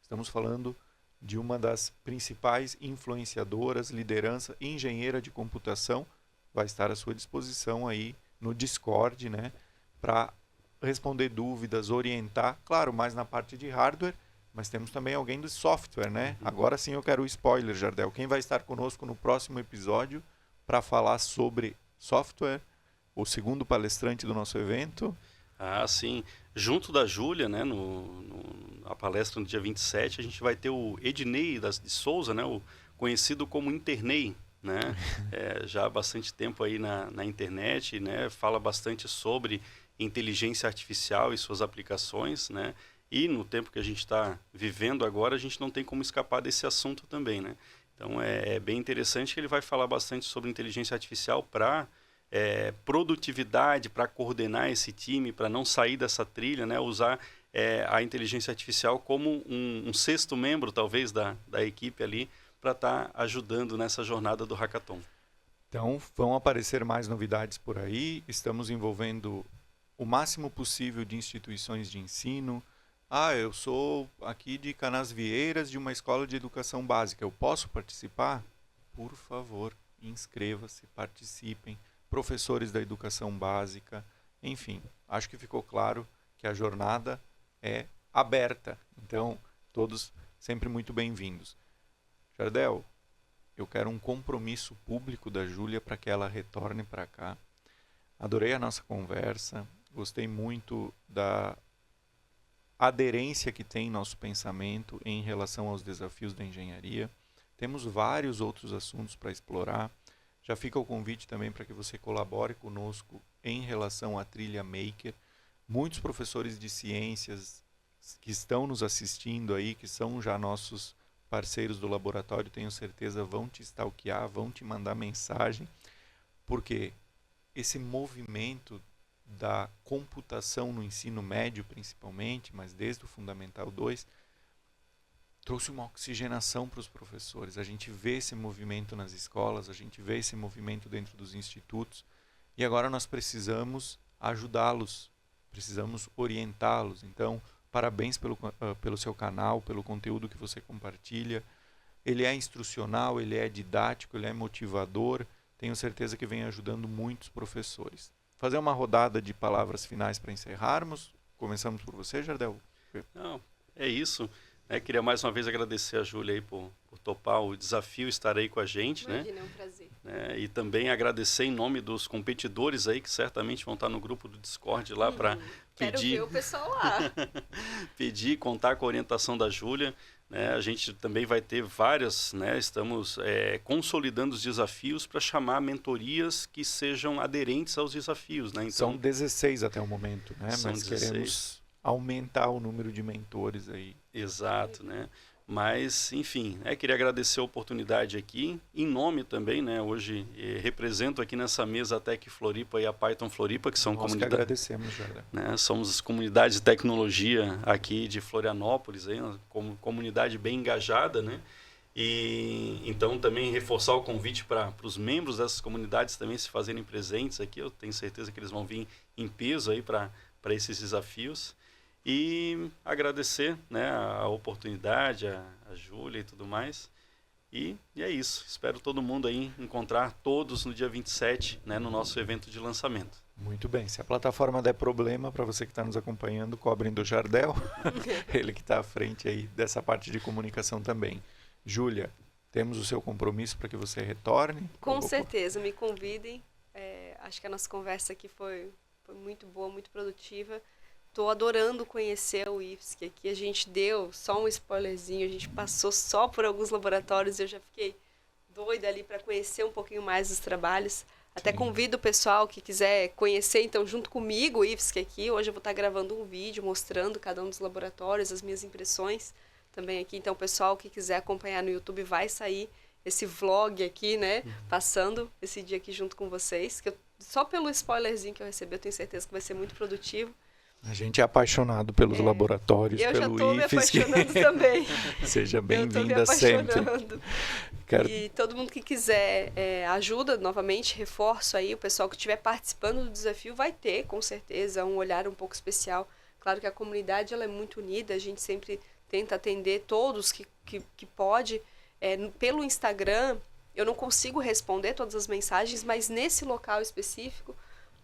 Estamos falando de uma das principais influenciadoras, liderança, engenheira de computação, vai estar à sua disposição aí no Discord, né, para responder dúvidas, orientar, claro, mais na parte de hardware, mas temos também alguém do software, né? Agora sim eu quero o spoiler, Jardel. Quem vai estar conosco no próximo episódio para falar sobre software, o segundo palestrante do nosso evento? Ah, sim. Junto da Júlia, né, na palestra no dia 27, a gente vai ter o Ednei de Souza, né, o conhecido como Internei, né? Já há bastante tempo aí na internet, né, fala bastante sobre inteligência artificial e suas aplicações, né? E no tempo que a gente está vivendo agora, a gente não tem como escapar desse assunto também, né? Então é bem interessante que ele vai falar bastante sobre inteligência artificial para produtividade, para coordenar esse time, para não sair dessa trilha, né? Usar a inteligência artificial como um sexto membro, talvez, da equipe ali, para estar ajudando nessa jornada do Hackathon. Então, vão aparecer mais novidades por aí. Estamos envolvendo o máximo possível de instituições de ensino. Eu sou aqui de Canasvieiras, de uma escola de educação básica. Eu posso participar? Por favor, inscreva-se, participem. Professores da educação básica, enfim, acho que ficou claro que a jornada é aberta. Então, todos sempre muito bem-vindos. Jardel, eu quero um compromisso público da Júlia para que ela retorne para cá. Adorei a nossa conversa, gostei muito da aderência que tem nosso pensamento em relação aos desafios da engenharia. Temos vários outros assuntos para explorar. Já fica o convite também para que você colabore conosco em relação à trilha Maker. Muitos professores de ciências que estão nos assistindo aí, que são já nossos parceiros do laboratório, tenho certeza vão te stalkear, vão te mandar mensagem, porque esse movimento da computação no ensino médio principalmente, mas desde o Fundamental 2, trouxe uma oxigenação para os professores. A gente vê esse movimento nas escolas, a gente vê esse movimento dentro dos institutos, e agora nós precisamos ajudá-los, precisamos orientá-los. Então, parabéns pelo seu canal, pelo conteúdo que você compartilha. Ele é instrucional, ele é didático, ele é motivador. Tenho certeza que vem ajudando muitos professores. Fazer uma rodada de palavras finais para encerrarmos. Começamos por você, Jardel. Não, é isso. Queria mais uma vez agradecer a Júlia aí por topar o desafio, estar aí com a gente. Imagina, é um prazer. E também agradecer em nome dos competidores aí, que certamente vão estar no grupo do Discord lá para Quero pedir... ver o pessoal lá. pedir, contar com a orientação da Júlia. A gente também vai ter várias, estamos consolidando os desafios para chamar mentorias que sejam aderentes aos desafios. Então, são 16 até o momento, né? São Mas 16. Queremos aumentar o número de mentores aí. Exato, Mas, enfim, queria agradecer a oportunidade aqui, em nome também, hoje represento aqui nessa mesa a Tec Floripa e a Python Floripa, que são comunidades. Nós que agradecemos, Jardel. Somos as comunidades de tecnologia aqui de Florianópolis, uma comunidade bem engajada, E então também reforçar o convite para os membros dessas comunidades também se fazerem presentes aqui. Eu tenho certeza que eles vão vir em peso aí para esses desafios. E agradecer a oportunidade, a Júlia e tudo mais. E é isso. Espero todo mundo aí encontrar todos no dia 27, né, no nosso evento de lançamento. Muito bem. Se a plataforma der problema, para você que está nos acompanhando, cobrem do Jardel. Ele que está à frente aí dessa parte de comunicação também. Júlia, temos o seu compromisso para que você retorne? Com certeza, me convidem. Acho que a nossa conversa aqui foi muito boa, muito produtiva. Estou adorando conhecer o IFSC aqui. A gente deu só um spoilerzinho, a gente passou só por alguns laboratórios e eu já fiquei doida ali para conhecer um pouquinho mais dos trabalhos. Até convido o pessoal que quiser conhecer, então, junto comigo o IFSC aqui. Hoje eu vou estar gravando um vídeo mostrando cada um dos laboratórios, as minhas impressões também aqui. Então, o pessoal que quiser acompanhar no YouTube vai sair esse vlog aqui, né? Passando esse dia aqui junto com vocês. Que só pelo spoilerzinho que eu recebi, eu tenho certeza que vai ser muito produtivo. A gente é apaixonado pelos laboratórios, pelo IFSC. Eu já estou me apaixonando também. Seja bem-vinda sempre. E todo mundo que quiser ajuda, novamente, reforço aí, o pessoal que estiver participando do desafio vai ter, com certeza, um olhar um pouco especial. Claro que a comunidade ela é muito unida, a gente sempre tenta atender todos que pode. Pelo Instagram, eu não consigo responder todas as mensagens, mas nesse local específico,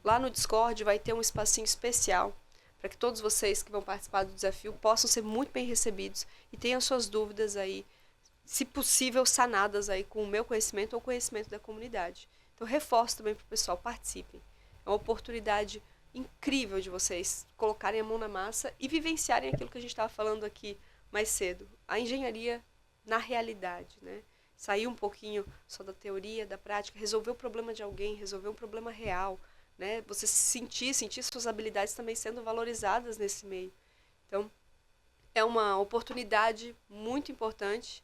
lá no Discord, vai ter um espacinho especial para que todos vocês que vão participar do desafio possam ser muito bem recebidos e tenham suas dúvidas aí, se possível, sanadas aí com o meu conhecimento ou o conhecimento da comunidade. Então, reforço também para o pessoal, participem. É uma oportunidade incrível de vocês colocarem a mão na massa e vivenciarem aquilo que a gente estava falando aqui mais cedo. A engenharia na realidade, né? Sair um pouquinho só da teoria, da prática, resolver o problema de alguém, resolver um problema real, né? Você sentir suas habilidades também sendo valorizadas nesse meio. Então, é uma oportunidade muito importante.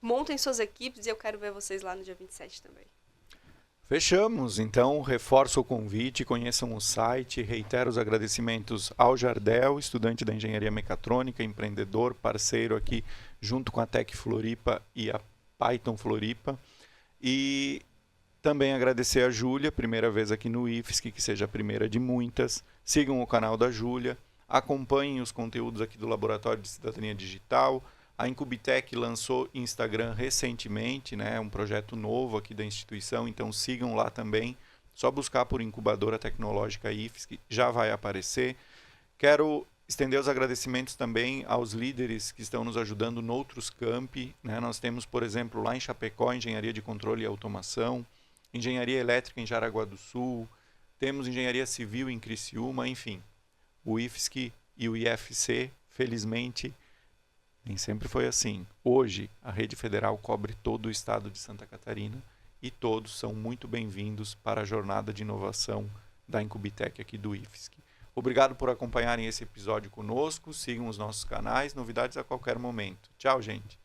Montem suas equipes e eu quero ver vocês lá no dia 27 também. Fechamos, então reforço o convite, conheçam o site, reitero os agradecimentos ao Jardel, estudante da Engenharia Mecatrônica, empreendedor, parceiro aqui junto com a Tec Floripa e a Python Floripa. E também agradecer a Júlia, primeira vez aqui no IFSC, que seja a primeira de muitas. Sigam o canal da Júlia, acompanhem os conteúdos aqui do Laboratório de Cidadania Digital. A Incubitec lançou Instagram recentemente, né? Um projeto novo aqui da instituição, então sigam lá também. Só buscar por Incubadora Tecnológica IFSC, já vai aparecer. Quero estender os agradecimentos também aos líderes que estão nos ajudando noutros campi, né? Nós temos, por exemplo, lá em Chapecó, Engenharia de Controle e Automação, Engenharia Elétrica em Jaraguá do Sul, temos Engenharia Civil em Criciúma, enfim. O IFSC e o IFC, felizmente, nem sempre foi assim. Hoje, a rede federal cobre todo o estado de Santa Catarina e todos são muito bem-vindos para a jornada de inovação da Incubitec aqui do IFSC. Obrigado por acompanharem esse episódio conosco. Sigam os nossos canais, novidades a qualquer momento. Tchau, gente!